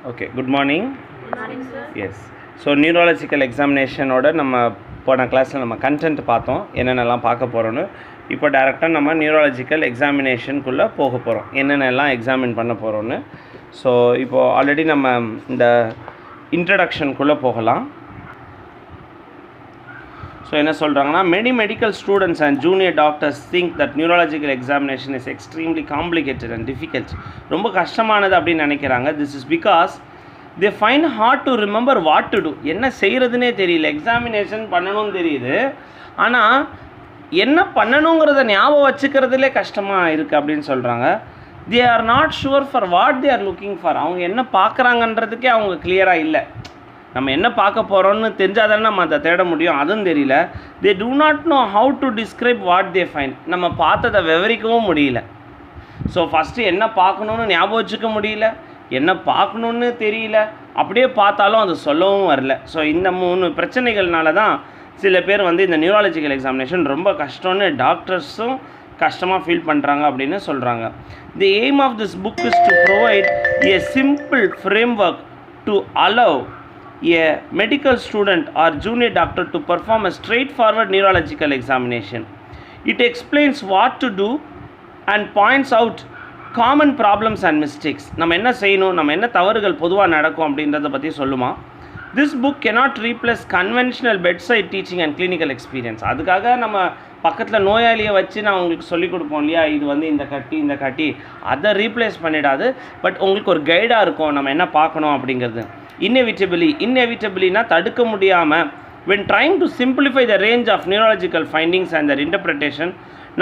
Okay, good morning. Good morning, sir. Yes. So neurological examination ஓட நம்ம போன கிளாஸில் நம்ம கண்டென்ட் பார்த்தோம், என்னென்னலாம் பார்க்க போகிறோன்னு. இப்போ டேரெக்டாக நம்ம நியூராலஜிக்கல் எக்ஸாமினேஷனுக்குள்ளே போக போகிறோம், என்னென்னலாம் எக்ஸாமின் பண்ண போகிறோன்னு. ஸோ இப்போது ஆல்ரெடி நம்ம இந்த இன்ட்ரடக்ஷனுக்குள்ளே போகலாம். ஸோ என்ன சொல்கிறாங்கன்னா, many medical students and junior doctors think that neurological examination is extremely complicated and difficult. ரொம்ப கஷ்டமானது அப்படின்னு நினைக்கிறாங்க. This is because they find hard to remember what to do. என்ன செய்கிறதுனே தெரியல. எக்ஸாமினேஷன் பண்ணணும்னு தெரியுது, ஆனால் என்ன பண்ணணுங்கிறத ஞாபகம் வச்சுக்கிறதுலே கஷ்டமாக இருக்குது அப்படின்னு சொல்கிறாங்க. they are not sure for what they are looking for. அவங்க என்ன பார்க்குறாங்கன்றதுக்கே அவங்க கிளியராக இல்லை. நம்ம என்ன பார்க்க போகிறோன்னு தெரிஞ்சால் தானே நம்ம அதை தேட முடியும், அதுவும் தெரியல. தே do not know how to describe what they find. நம்ம பார்த்ததை விவரிக்கவும் முடியல. ஸோ ஃபஸ்ட்டு என்ன பார்க்கணுன்னு ஞாபகம் வச்சுக்க முடியல, என்ன பார்க்கணுன்னு தெரியல, அப்படியே பார்த்தாலும் அது சொல்லவும் வரல. ஸோ இந்த 3 பிரச்சனைகள்னால தான் சில பேர் வந்து இந்த நியூராலஜிக்கல் எக்ஸாமினேஷன் ரொம்ப கஷ்டம்னு டாக்டர்ஸும் கஷ்டமாக ஃபீல் பண்ணுறாங்க அப்படின்னு சொல்கிறாங்க. The aim of this book is to provide a simple framework to allow a medical student or junior doctor to perform a straightforward neurological examination. It explains what to do and points out common problems and mistakes. நம்ம என்ன செய்யணும், நம்ம என்ன தவறுகள் பொதுவாக நடக்கும் அப்படின்றத பற்றி சொல்லுமா. This book cannot replace conventional bedside teaching and clinical experience. அதுக்காக நம்ம பக்கத்தில் நோயாளியை வச்சு நான் உங்களுக்கு சொல்லிக் கொடுப்போம் இல்லையா, இது வந்து இந்த கட்டி அதை ரீப்ளேஸ் பண்ணிடாது. பட் உங்களுக்கு ஒரு கைடாக இருக்கும் நம்ம என்ன பார்க்கணும் அப்படிங்கிறது. Inevitablyனா தடுக்க முடியாமல், when trying to simplify the range of neurological findings and their interpretation,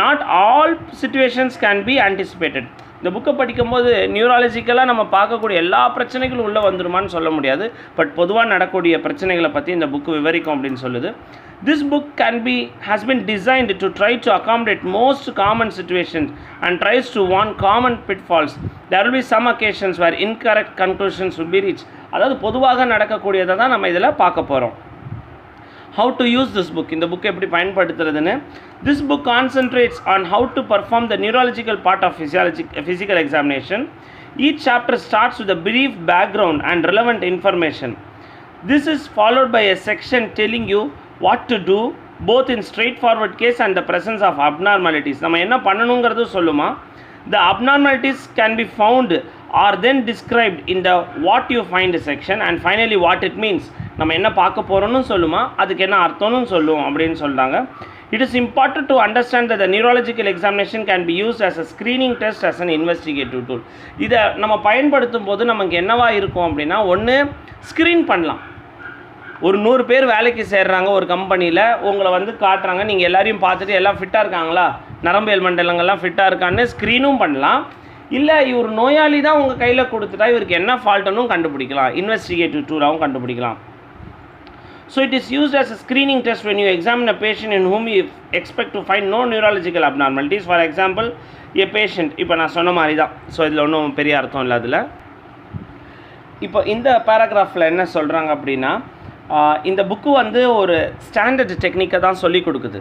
not all situations can be anticipated. இந்த புக்கை படிக்கும்போது நியூராலஜிக்கலாக நம்ம பார்க்கக்கூடிய எல்லா பிரச்சனைகளும் உள்ளே வந்துடுமான்னு சொல்ல முடியாது, பட் பொதுவாக நடக்கக்கூடிய பிரச்சனைகளை பற்றி இந்த புக்கு விவரிக்கும் அப்படின்னு சொல்லுது. This book has been designed to try to accommodate most common situations and tries to warn common pitfalls. There will be some occasions where incorrect conclusions will be reached. அதாவது பொதுவாக நடக்கக்கூடியதை தான் நம்ம இதில் பார்க்க போகிறோம். How to use this book, இந்த புக்கை எப்படி பயன்படுத்துறதுன்னு. This book concentrates on how to perform the neurological part of physical examination. Each chapter starts with a brief background and relevant information. This is followed by a section telling you what to do both in straightforward case and the presence of abnormalities. நம்ம என்ன பண்ணணுங்கிறது சொல்லுமா. The abnormalities can be found or then described in the what you find section, and finally what it means. நம்ம என்ன பார்க்க போகிறோன்னு சொல்லுமா, அதுக்கு என்ன அர்த்தம்னு சொல்லுவோம் அப்படின்னு சொல்கிறாங்க. It is important to understand that the neurological examination can be used as a screening test, as an investigative tool. இதை நம்ம பயன்படுத்தும் போது நமக்கு என்னவா இருக்கும் அப்படின்னா, ஒன்று ஸ்க்ரீன் பண்ணலாம். ஒரு 100 பேர் வேலைக்கு சேர்றாங்க ஒரு கம்பெனியில், உங்களை வந்து காட்டுறாங்க, நீங்கள் எல்லாரையும் பார்த்துட்டு எல்லாம் ஃபிட்டாக இருக்காங்களா, நரம்பியல் மண்டலங்கள்லாம் ஃபிட்டாக இருக்கான்னு ஸ்க்ரீனும் பண்ணலாம். இல்லை இவர் நோயாளி தான் உங்கள் கையில் கொடுத்துட்டா இவருக்கு என்ன ஃபால்ட்டுன்னு கண்டுபிடிக்கலாம், இன்வெஸ்டிகேட்டிவ் டூலாகவும் கண்டுபிடிக்கலாம். So it is used as a screening test when you examine a patient in whom you expect to find no neurological abnormalities. For example, a patient, இப்போ நான் சொன்ன மாதிரி தான். ஸோ இதில் ஒன்றும் பெரிய அர்த்தம் இல்லை. அதில் இப்போ இந்த பேராகிராஃபில் என்ன சொல்கிறாங்க அப்படின்னா, இந்த புக்கு வந்து ஒரு ஸ்டாண்டர்ட் டெக்னிக்கை தான் சொல்லி கொடுக்குது,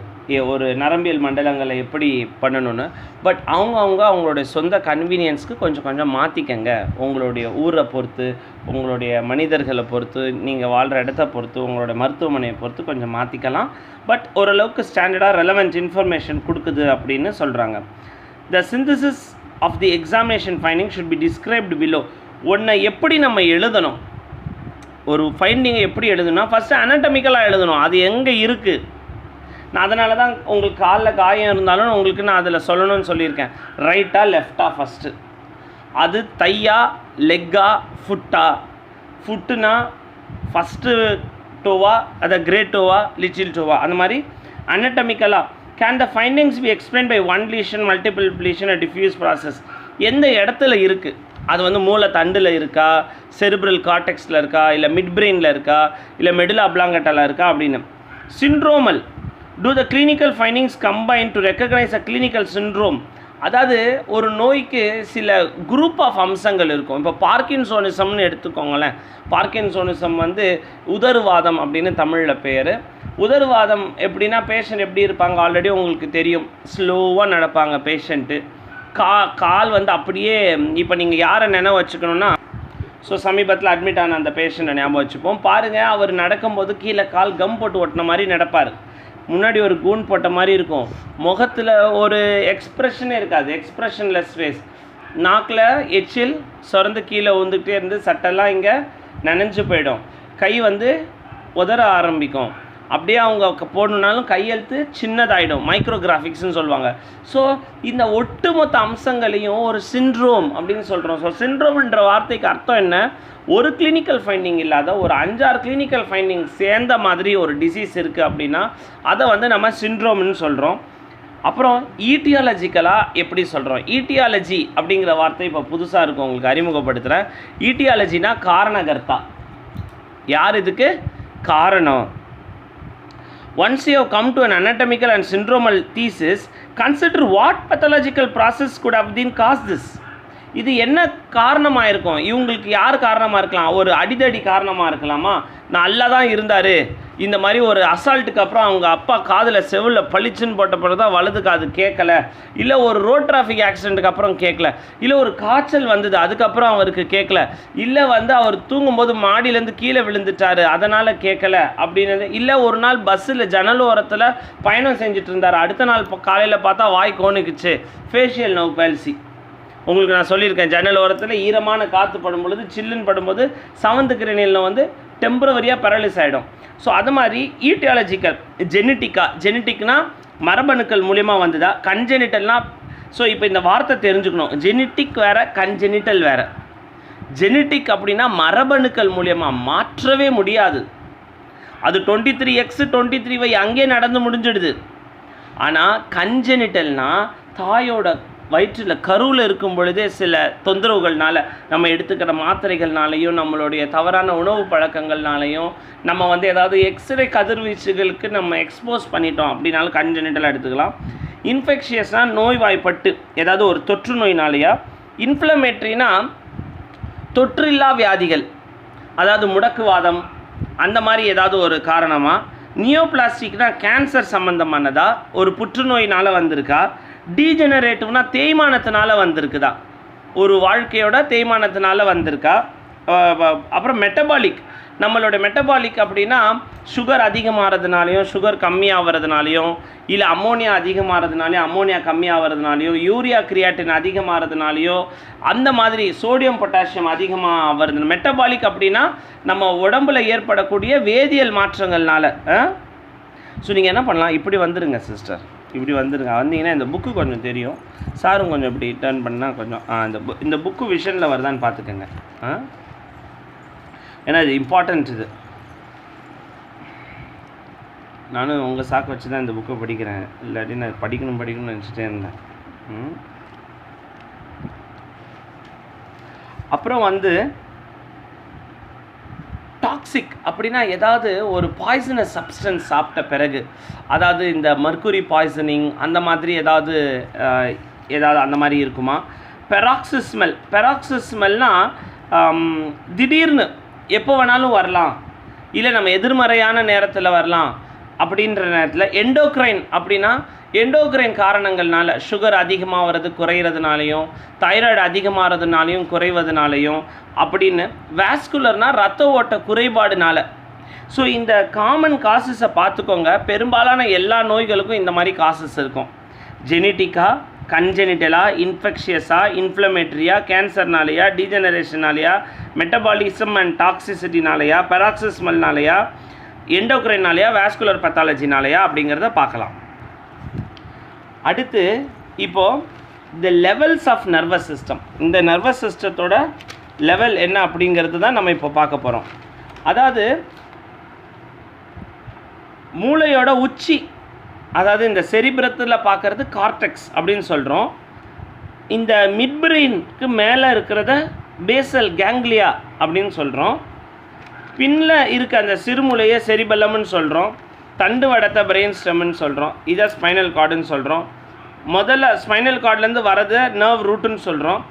ஒரு நரம்பியல் மண்டலங்களை எப்படி பண்ணணும்னு. பட் அவங்களுடைய சொந்த கன்வீனியன்ஸ்க்கு கொஞ்சம் மாற்றிக்கங்க. உங்களுடைய ஊரை பொறுத்து, உங்களுடைய மனிதர்களை பொறுத்து, நீங்கள் வாழ்கிற இடத்த பொறுத்து, உங்களோட மருத்துவமனையை பொறுத்து கொஞ்சம் மாற்றிக்கலாம். பட் ஓரளவுக்கு ஸ்டாண்டர்டாக ரெலவெண்ட் இன்ஃபர்மேஷன் கொடுக்குது அப்படின்னு சொல்கிறாங்க. The synthesis of the examination finding should be described below. ஒன்றை எப்படி நம்ம எழுதணும், ஒரு ஃபைண்டிங்கை எப்படி எழுதணும்னா ஃபஸ்ட்டு அனட்டமிக்கலாக எழுதணும், அது எங்கே இருக்குது. நான் அதனால தான் உங்களுக்கு காலில் காயம் இருந்தாலும் உங்களுக்கு நான் அதில் சொல்லணும்னு சொல்லியிருக்கேன். ரைட்டா லெஃப்டா ஃபஸ்ட்டு, அது தையா லெக்கா ஃபுட்டா. ஃபுட்டுனா ஃபஸ்ட்டு டோவா, அதை கிரேட் டோவா லிட்டில் டோவா, அந்த மாதிரி அனட்டமிக்கலாக. Can the findings be explain by one lesion, multiple lesion, diffuse process. எந்த இடத்துல இருக்குது, அது வந்து மூளை தண்டில் இருக்கா, செரிப்ரல் கார்டெக்ஸில் இருக்கா, இல்லை மிட் பிரெயினில் இருக்கா, இல்லை மெடுலா அப்ளாங்கட்டாவில் இருக்கா அப்படின்னு. Syndromal, do the clinical findings combine to recognise a clinical syndrome. அதாவது ஒரு நோய்க்கு சில குரூப் ஆஃப் அம்சங்கள் இருக்கும். இப்போ பார்க்கின்சோனிசம்னு எடுத்துக்கோங்களேன். பார்க்கின்சோனிசம் வந்து உதறுவாதம் அப்படின்னு தமிழில் பேர். உதறுவாதம் எப்படின்னா, பேஷண்ட் எப்படி இருப்பாங்க ஆல்ரெடி உங்களுக்கு தெரியும், ஸ்லோவாக நடப்பாங்க பேஷண்ட்டு. கால் வந்து அப்படியே, இப்போ நீங்கள் யாரை நினைவு வச்சுக்கணுன்னா, ஸோ சமீபத்தில் அட்மிட் ஆன அந்த பேஷண்ட்டை ஞாபகம் வச்சுப்போம். பாருங்கள், அவர் நடக்கும்போது கீழே கால் கம் போட்டு ஒட்டின மாதிரி நடப்பார். முன்னாடி ஒரு கூன் போட்ட மாதிரி இருக்கும். முகத்தில் ஒரு எக்ஸ்ப்ரெஷனே இருக்காது, எக்ஸ்ப்ரெஷன்லெஸ் ஃபேஸ். நாக்கில் எச்சில் சுரந்து கீழே ஊந்துக்கிட்டே இருந்து சட்டெல்லாம் இங்கே நனைஞ்சு போயிடும். கை உதற ஆரம்பிக்கும். அப்படியே அவங்க போடணுன்னாலும் கையெழுத்து சின்னதாகிடும், மைக்ரோகிராஃபிக்ஸ்னு சொல்லுவாங்க. ஸோ இந்த ஒட்டுமொத்த அம்சங்களையும் ஒரு சிண்ட்ரோம் அப்படின்னு சொல்கிறோம். ஸோ சிண்ட்ரோம்ன்ற வார்த்தைக்கு அர்த்தம் என்ன? ஒரு கிளினிக்கல் ஃபைண்டிங் இல்லாத ஒரு 5-6 கிளினிக்கல் ஃபைண்டிங் சேர்ந்த மாதிரி ஒரு டிசீஸ் இருக்குது அப்படின்னா அதை நம்ம சிண்ட்ரோம்னு சொல்கிறோம். அப்புறம் ஈட்டியாலஜிக்கலாக எப்படி சொல்கிறோம்? ஈட்டியாலஜி அப்படிங்கிற வார்த்தை இப்போ புதுசாக இருக்கும், உங்களுக்கு அறிமுகப்படுத்துகிறேன். ஈட்டியாலஜினா காரணகர்த்தா. யார் இதுக்கு காரணம்? Once you have come to an anatomical and syndromal thesis, consider what pathological process could have been caused this. இது என்ன காரணமாக இருக்கும்? இவங்களுக்கு யார் காரணமாக இருக்கலாம்? ஒரு அடிதடி காரணமாக இருக்கலாமா? நல்லா தான் இருந்தார், இந்த மாதிரி ஒரு அசால்ட்டுக்கு அப்புறம் அவங்க அப்பா காதில் செவிலில் பளிச்சுன்னு போட்ட பிறகு தான் வலது காது கேட்கல, இல்லை ஒரு ரோட் டிராஃபிக் ஆக்சிடெண்ட்டுக்கு அப்புறம் கேட்கல, இல்லை ஒரு காய்ச்சல் வந்தது அதுக்கப்புறம் அவருக்கு கேட்கல, இல்லை அவர் தூங்கும்போது மாடியிலேருந்து கீழே விழுந்துட்டார் அதனால் கேட்கல அப்படின்னு, இல்லை ஒரு நாள் பஸ்ஸில் ஜன்னல் ஓரத்தில் பயணம் செஞ்சுட்டு இருந்தார், அடுத்த நாள் காலையில் பார்த்தா வாய் கோணிக்குச்சு, ஃபேஷியல் நர்வ் பால்சி. உங்களுக்கு நான் சொல்லியிருக்கேன், ஜன்னல் ஓரத்தில் ஈரமான காற்று படும் பொழுது சில்லுன்னு படும்போது செவன்த் கிரேனியலில் டெம்பரவரியாக பேரலைஸ் ஆகிடும். ஸோ அது மாதிரி ஈட்டியாலஜிக்கல், ஜெனட்டிக்னா மரபணுக்கள் மூலிமா வந்ததா, கன்ஜெனிட்டல்னா. ஸோ இப்போ இந்த வார்த்தை தெரிஞ்சுக்கணும், ஜெனட்டிக் வேறு, கன்ஜெனிட்டல் வேறு. ஜெனட்டிக் அப்படின்னா மரபணுக்கள் மூலியமாக மாற்றவே முடியாது. அது 23X 23Y அங்கே நடந்து முடிஞ்சிடுது. ஆனால் கன்ஜெனிட்டல்னால் தாயோட வயிற்றில் கருவில் இருக்கும் பொழுதே சில தொந்தரவுகள்னால, நம்ம எடுத்துக்கிற மாத்திரைகள்னாலையும் நம்மளுடைய தவறான உணவு பழக்கங்கள்னாலையும் நம்ம ஏதாவது எக்ஸ்ரே கதிர்வீச்சுகளுக்கு நம்ம எக்ஸ்போஸ் பண்ணிட்டோம் அப்படின்னாலும் கன்ஜெனிட்டலாக எடுத்துக்கலாம். இன்ஃபெக்ஷியஸ்னால் நோய்வாய்ப்பட்டு ஏதாவது ஒரு தொற்று நோயினாலேயா. இன்ஃப்ளமேட்ரினா தொற்றில்லா வியாதிகள், அதாவது முடக்குவாதம் அந்த மாதிரி ஏதாவது ஒரு காரணமாக. நியோபிளாஸ்டிக்னா கேன்சர் சம்மந்தமானதா, ஒரு புற்றுநோயினால் வந்திருக்கா. டீஜெனரேட்டிவ்னா தேய்மானத்தினால வந்திருக்குதா, ஒரு வாழ்க்கையோட தேய்மானத்தினால வந்திருக்கா. அப்புறம் மெட்டபாலிக், நம்மளோட மெட்டபாலிக் அப்படின்னா சுகர் அதிகமாகிறதுனாலையும் சுகர் கம்மியாகிறதுனாலையும், இல்லை அம்மோனியா அதிகமாகிறதுனாலையும் அம்மோனியா கம்மியாகிறதுனாலையும், யூரியா கிரியாட்டின் அதிகமாகிறதுனாலையோ, அந்த மாதிரி சோடியம் பொட்டாசியம் அதிகமாக வருது. மெட்டபாலிக் அப்படின்னா நம்ம உடம்பில் ஏற்படக்கூடிய வேதியியல் மாற்றங்கள்னால. ஸோ நீங்கள் என்ன பண்ணலாம், இப்படி வந்துடுங்க சிஸ்டர், இப்படி வந்துடுங்க. வந்தீங்கன்னா இந்த புக்கு கொஞ்சம் தெரியும், சாரும் கொஞ்சம் இப்படி டர்ன் பண்ணால் கொஞ்சம் இந்த புக்கு விஷனில் வருதான்னு பார்த்துக்கோங்க. ஏன்னா இது இம்பார்ட்டண்ட். இது நானும் உங்கள் சாக்கு வச்சு தான் இந்த புக்கை படிக்கிறேன், இல்லாட்டி நான் படிக்கணும்னு நினச்சிட்டே இருந்தேன். அப்புறம் டாக்ஸிக் அப்படின்னா ஏதாவது ஒரு பாய்சனஸ் சப்ஸ்டன்ஸ் சாப்பிட்ட பிறகு, அதாவது இந்த மர்க்குரி பாய்சனிங் அந்த மாதிரி ஏதாவது அந்த மாதிரி இருக்குமா. பெராக்சிஸ்மெல்னால் திடீர்னு எப்போ வேணாலும் வரலாம், இல்லை நம்ம எதிர்மறையான நேரத்தில் வரலாம். அப்படின்ற நேரத்தில் எண்டோக்ரைன் அப்படின்னா எண்டோக்ரைன் காரணங்கள்னால சுகர் அதிகமாகிறது குறையிறதுனாலையும், தைராய்டு அதிகமாகிறதுனாலையும் குறைவதுனாலையும் அப்படின்னு. வாஸ்குலர்னால் ரத்த ஓட்ட குறைபாடுனால. ஸோ இந்த காமன் காசஸை பார்த்துக்கோங்க. பெரும்பாலான எல்லா நோய்களுக்கும் இந்த மாதிரி காசஸ் இருக்கும். ஜெனட்டிக்காக, கன்ஜெனிட்டலாக, இன்ஃபெக்ஷியஸாக, இன்ஃப்ளமேட்ரியா, கேன்சர்னாலையா, டீஜெனரேஷனாலையா, மெட்டபாலிசம் அண்ட் டாக்ஸிசிட்டினாலையா, பெராக்சிஸ்மல்னாலையா, எண்டோக்ரைனாலையா, வாஸ்குலர் பத்தாலஜினாலையா அப்படிங்கிறத பார்க்கலாம். அடுத்து இப்போது இந்த லெவல்ஸ் ஆஃப் நர்வஸ் சிஸ்டம், இந்த நர்வஸ் சிஸ்டத்தோட லெவல் என்ன அப்படிங்கிறது தான் நம்ம இப்போ பார்க்க போகிறோம். அதாவது மூளையோட உச்சி, அதாவது இந்த செரிபிரத்தில் பார்க்குறது கார்டெக்ஸ் அப்படின்னு சொல்கிறோம். இந்த மிட்பிரெயினுக்கு மேலே இருக்கிறத பேசல் கேங்க்லியா அப்படின்னு சொல்கிறோம். பின்னில் இருக்க அந்த சிறுமூளையை செரிபெல்லம்னு சொல்கிறோம். தண்டு வடத்தை பிரெயின் ஸ்டெம்னு சொல்கிறோம். இதை ஸ்பைனல் கார்டுன்னு சொல்கிறோம். முதல்ல ஸ்பைனல் கார்ட்லேருந்து வரது நர்வ் ரூட்டுன்னு சொல்கிறோம்.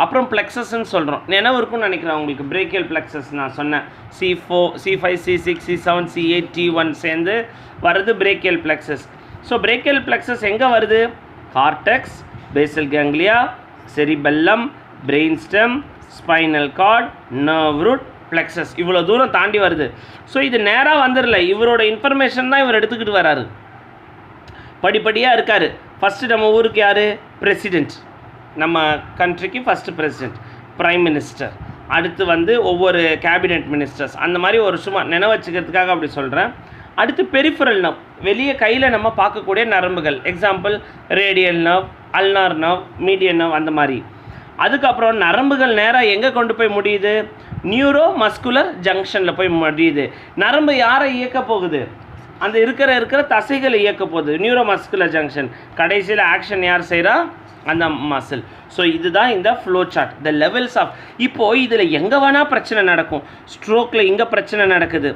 அப்புறம் பிளெக்ஸஸ்ன்னு சொல்கிறோம். நினைவு இருக்குன்னு நினைக்கிறேன் உங்களுக்கு, பிரேக்கியல் பிளெக்ஸஸ் நான் சொன்னேன். C4, C5, C6, C7, C8, T1 சேர்ந்து வருது brachial plexus. So brachial plexus எங்கே வருது? Cortex, basal ganglia, cerebellum, brain stem, spinal cord, nerve root, plexus. இவ்வளோ தூரம் தாண்டி வருது. ஸோ இது நேராக வந்துடல, இவரோட இன்ஃபர்மேஷன் தான் இவர் எடுத்துக்கிட்டு வராரு, படிப்படியாக இருக்கார். ஃபஸ்ட்டு நம்ம ஊருக்கு யார்? பிரசிடெண்ட், நம்ம கண்ட்ரிக்கு ஃபஸ்ட்டு பிரசிடெண்ட், ப்ரைம் மினிஸ்டர், அடுத்து வந்து ஒவ்வொரு கேபினெட் மினிஸ்டர்ஸ், அந்த மாதிரி ஒரு சும்மா நினைவு வச்சுக்கிறதுக்காக அப்படி சொல்கிறேன். அடுத்து பெரிஃபரல் நர்வ், வெளியே கையில் நம்ம பார்க்கக்கூடிய நரம்புகள், example radial nerve, ulnar nerve, median nerve, அந்த மாதிரி. அதுக்கப்புறம் நரம்புகள் நேராக எங்கே கொண்டு போய் முடியுது? நியூரோ மஸ்குலர் ஜங்ஷனில் போய் முடியுது. நரம்பு யாரை இயக்க போகுது? அந்த இருக்கிற தசைகளை இயக்க போகுது, நியூரோ மஸ்குலர் ஜங்ஷன். கடைசியில் ஆக்ஷன் யார் செய்கிறா? அந்த மசில். ஸோ இதுதான் இந்த flow chart, the levels of. இப்போது இதில் எங்கே வேணால் பிரச்சனை நடக்கும். ஸ்ட்ரோக்கில் இங்கே பிரச்சனை நடக்குது,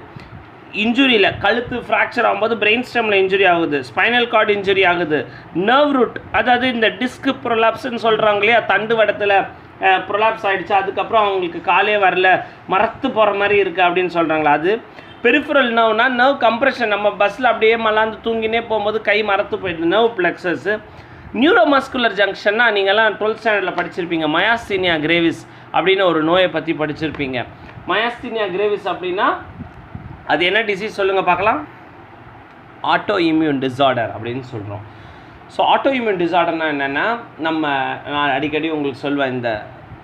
இன்ஜுரியில் கழுத்து ஃப்ராக்சர் ஆகும்போது பிரெயின் ஸ்டெம்மில் இன்ஜுரி ஆகுது, ஸ்பைனல் கார்டு இன்ஜுரி ஆகுது, நர்வ் ரூட், அதாவது இந்த டிஸ்க் ப்ரொலாப்ஸ்ன்னு சொல்கிறாங்க இல்லையா, தண்டு வடத்தில் ப்ரொலாப்ஸ் ஆகிடுச்சு, அதுக்கப்புறம் அவங்களுக்கு காலே வரல, மரத்து போகிற மாதிரி இருக்குது அப்படின்னு சொல்கிறாங்களா, அது. பெரிஃபரல் நர்வ்னா நர்வ் கம்ப்ரெஷன், நம்ம பஸ்ஸில் அப்படியே மலாந்து தூங்கினே போகும்போது கை மரத்து போயிடுது, நர்வ் பிளெக்ஸஸ். நியூரோமஸ்குலர் ஜங்ஷன்னா நீங்கள்லாம் 12th ஸ்டாண்டர்டில் படிச்சிருப்பீங்க, மயாஸ்தீனியா கிரேவிஸ் அப்படின்னு ஒரு நோயை பற்றி படிச்சிருப்பீங்க. மயாஸ்தீனியா கிரேவிஸ் அப்படின்னா அது என்ன டிசீஸ் சொல்லுங்கள் பார்க்கலாம்? ஆட்டோ இம்யூன் டிஸார்டர் அப்படின்னு சொல்கிறோம். ஸோ ஆட்டோ இம்யூன் டிஸார்டர்னால் என்னென்னா, நான் அடிக்கடி உங்களுக்கு சொல்வேன், இந்த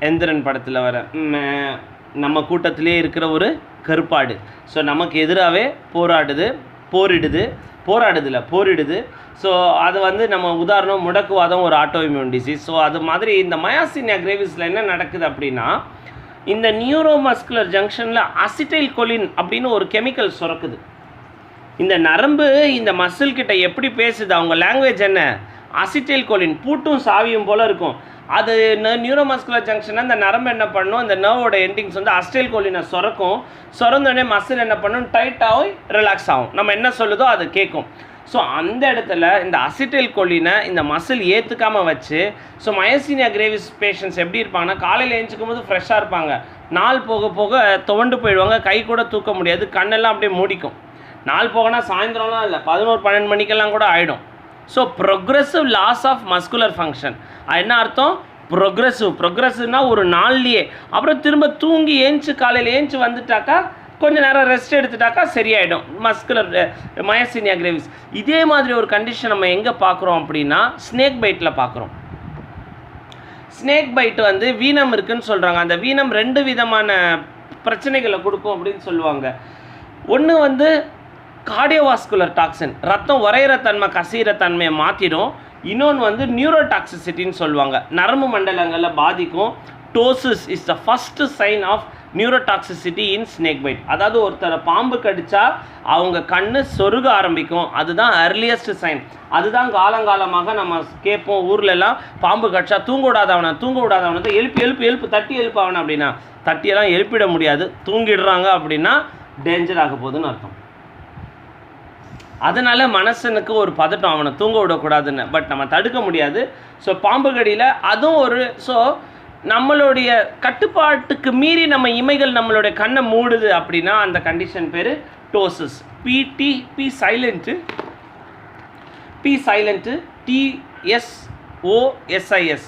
எந்திரன் படத்தில் வர நம்ம கூட்டத்திலே இருக்கிற ஒரு கருப்பாடு. ஸோ நமக்கு எதிராகவே போரிடுது. ஸோ அது வந்து நம்ம உதாரணம் முடக்குவாதம் ஒரு ஆட்டோ இம்யூன் டிசீஸ். ஸோ அது மாதிரி இந்த மயாஸ்தீனியா கிரேவிஸில் என்ன நடக்குது அப்படின்னா, இந்த நியூரோமஸ்குலர் ஜங்ஷனில் அசிட்டைல் கொலின் அப்படின்னு ஒரு கெமிக்கல் சுரக்குது. இந்த நரம்பு இந்த மசில் கிட்ட எப்படி பேசுது, அவங்க லாங்குவேஜ் என்ன? அசிட்டைல் கொலின், பூட்டும் சாவியும் போல் இருக்கும். அது நியூரோமஸ்குலர் ஜங்ஷனில் அந்த நரம்பு என்ன பண்ணும், அந்த நர்வோட எண்டிங்ஸ் வந்து அசிட்டைல் கொலினை சுரந்தோடனே மசில் என்ன பண்ணும், டைட் ஆகும், ரிலாக்ஸ் ஆகும், நம்ம என்ன சொல்லுதோ அது கேட்கும். ஸோ அந்த இடத்துல இந்த அசிட்டைல் கொலினை இந்த மசில் ஏற்றுக்காமல் வச்சு, ஸோ மயாஸ்தீனியா கிரேவிஸ் பேஷண்ட்ஸ் எப்படி இருப்பாங்கன்னா, காலையில் எழுந்திக்கும் போது ஃப்ரெஷ்ஷாக இருப்பாங்க, நாள் போக போக துவண்டு போயிடுவாங்க, கை கூட தூக்க முடியாது, கண்ணெல்லாம் அப்படியே மூடிக்கும். நாள் போகனா சாயந்தரம்லாம் இல்லை, 11-12 மணிக்கெல்லாம் கூட ஆகிடும். So progressive loss of muscular function. என்ன அர்த்தம்? ப்ரொக்ரெசிவ்னா ஒரு நாள்லேயே, அப்புறம் திரும்ப தூங்கி காலையில் ஏஞ்சி வந்துட்டாக்கா, கொஞ்சம் நேரம் ரெஸ்ட் எடுத்துட்டாக்கா சரியாயிடும் மயாஸ்தீனியா கிரேவிஸ். இதே மாதிரி ஒரு கண்டிஷன் நம்ம எங்கே பார்க்குறோம் அப்படின்னா, ஸ்னேக் பைட்டில் பார்க்குறோம். ஸ்னேக் பைட் வந்து வீனம் இருக்குதுன்னு சொல்கிறாங்க. அந்த வீனம் 2 விதமான பிரச்சனைகளை கொடுக்கும் அப்படின்னு சொல்லுவாங்க. ஒன்று வந்து கார்டியோவாஸ்குலர் டாக்ஸின், ரத்தம் உரையிற தன்மை, கசிகிற தன்மையை மாற்றிடும். இன்னொன்று வந்து நியூரோடாக்சிசிட்டின்னு சொல்லுவாங்க, நரம்பு மண்டலங்களில் பாதிக்கும். Ptosis is the first sign of neurotoxicity in snake bite. அதாவது ஒருத்தரை பாம்பு கடித்தா அவங்க கண்ணு சொருக ஆரம்பிக்கும், அதுதான் அர்லியஸ்ட் சைன். அதுதான் காலங்காலமாக நம்ம கேட்போம் ஊர்லெல்லாம், பாம்பு கடிச்சா தூங்க விடாதவனை எழுப்பு தட்டி எழுப்பாவன அப்படின்னா, தட்டியெல்லாம் எழுப்பிட முடியாது, தூங்கிடுறாங்க அப்படின்னா டேஞ்சர் ஆக போகுதுன்னு அர்த்தம். அதனால் மனசனுக்கு ஒரு பதட்டம், அவனை தூங்க விடக்கூடாதுன்னு. பட் நம்ம தடுக்க முடியாது. ஸோ பாம்பு கடியில் அதுவும் ஒரு, ஸோ நம்மளுடைய கட்டுப்பாட்டுக்கு மீறி நம்ம இமைகள் நம்மளுடைய கண்ணை மூடுது அப்படின்னா அந்த கண்டிஷன் பேர் ptosis. P silent TSOSIS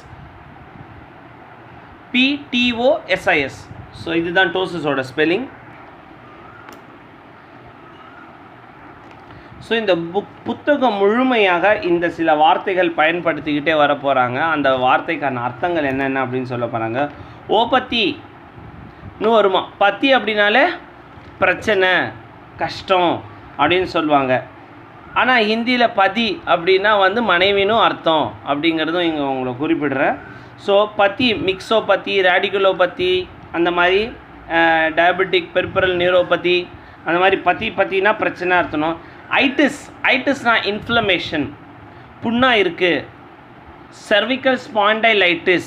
PTOSIS. So இதுதான் டோசிஸோட ஸ்பெல்லிங். ஸோ இந்த புத்தகம் முழுமையாக இந்த சில வார்த்தைகள் பயன்படுத்திக்கிட்டே வர போகிறாங்க. அந்த வார்த்தைக்கான அர்த்தங்கள் என்னென்ன அப்படின்னு சொல்ல போகிறாங்க. ஓபத்தின்னு வருமா, பத்தி அப்படின்னாலே பிரச்சனை, கஷ்டம் அப்படின்னு சொல்லுவாங்க. ஆனால் ஹிந்தியில் பதி அப்படின்னா வந்து மனைவினும் அர்த்தம் அப்படிங்கிறதும் இங்கே உங்களை குறிப்பிடுறேன். ஸோ பத்தி, மிக்ஸோபதி, ரேடிகுலோபதி, அந்த மாதிரி டயபெட்டிக், பெரிஃபரல் நியூரோபதி, அந்த மாதிரி பத்தினா பிரச்சனை அர்த்தம். ஐட்டிஸ்னா இன்ஃப்ளமேஷன், புண்ணாக இருக்குது. cervical spondylitis,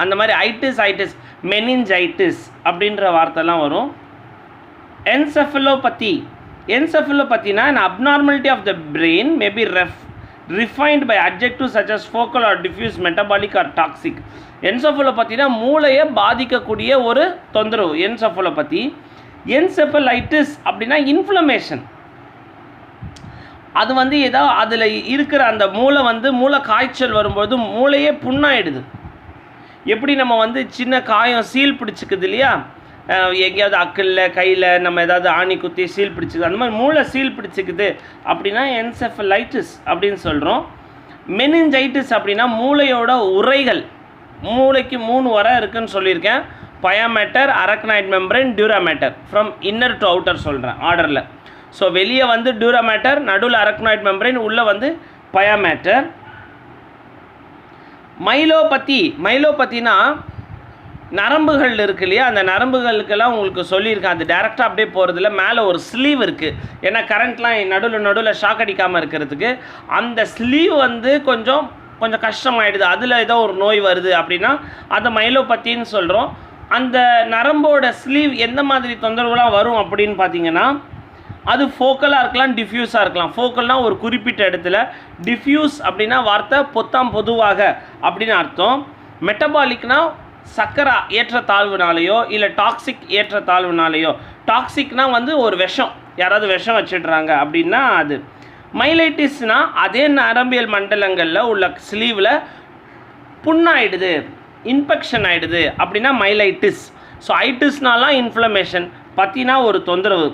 அந்த மாதிரி ஐட்டிஸ், மெனிஞ்சைட்டிஸ் அப்படின்ற வார்த்தைலாம் வரும். என்செஃபலோபதினா an abnormality of the brain may be refined by adjectives such as focal or diffuse, metabolic or toxic. என்செஃபலோபதினா மூளையை பாதிக்கக்கூடிய ஒரு தொந்தரவு என்செஃபலோபதி. என்செஃபலைட்டிஸ் அப்படின்னா இன்ஃப்ளமேஷன், அது வந்து ஏதோ அதில் இருக்கிற அந்த மூளை காய்ச்சல் வரும்போது மூளையே புண்ணாயிடுது. எப்படி நம்ம வந்து சின்ன காயம் சீல் பிடிச்சிக்குது இல்லையா, எங்கேயாவது அக்கிளில் கையில் நம்ம ஏதாவது ஆணி குத்தி சீல் பிடிச்சிக்குது, அந்த மாதிரி மூளை சீல் பிடிச்சிக்குது அப்படின்னா என்செஃபலைட்டிஸ் அப்படின்னு சொல்கிறோம். மெனிஞ்சைட்டிஸ் அப்படின்னா மூளையோட உரைகள், மூளைக்கு 3 உரை இருக்குதுன்னு சொல்லியிருக்கேன். Pia mater, arachnoid membrane, dura mater. From inner to outer சொல்கிறேன் ஆர்டரில். ஸோ வெளியே வந்து டியூராமேட்டர், நடுவில் அரக்னாய்ட் மெம்பரேன், உள்ளே வந்து பயாமேட்டர். மைலோபத்தினா நரம்புகள் இருக்குது இல்லையா, அந்த நரம்புகளுக்கெல்லாம் உங்களுக்கு சொல்லியிருக்கேன். அது டேரெக்டாக அப்படியே போகிறதுல மேலே ஒரு ஸ்லீவ் இருக்குது, ஏன்னா கரண்ட்லாம் நடுவில் ஷாக் அடிக்காமல் இருக்கிறதுக்கு. அந்த ஸ்லீவ் வந்து கொஞ்சம் கஷ்டமாயிடுது, அதில் ஏதோ ஒரு நோய் வருது அப்படின்னா அதை மைலோபத்தின்னு சொல்கிறோம். அந்த நரம்போட ஸ்லீவ் எந்த மாதிரி தொந்தரவுலாம் வரும் அப்படின்னு பார்த்தீங்கன்னா, அது ஃபோக்கலாக இருக்கலாம், டிஃப்யூஸாக இருக்கலாம். ஃபோக்கல்னால் ஒரு குறிப்பிட்ட இடத்துல, டிஃப்யூஸ் அப்படின்னா வார்த்தை பொதுவாக அப்படின்னு அர்த்தம். மெட்டபாலிக்னா சக்கரை ஏற்றத்தாழ்வுனாலேயோ இல்லை டாக்ஸிக் ஏற்றத்தாழ்வுனாலேயோ. டாக்ஸிக்னால் வந்து ஒரு விஷம், யாராவது விஷம் வச்சிடுறாங்க அப்படின்னா அது. மைலைட்டிஸ்னால் அதே நரம்பியல் மண்டலங்களில் உள்ள ஸ்லீவில் புண்ணாயிடுது, இன்ஃபெக்ஷன் ஆகிடுது அப்படின்னா மைலைட்டிஸ். ஸோ ஐட்டிஸ்னாலாம் இன்ஃப்ளமேஷன், பத்தினா ஒரு தொந்தரவு.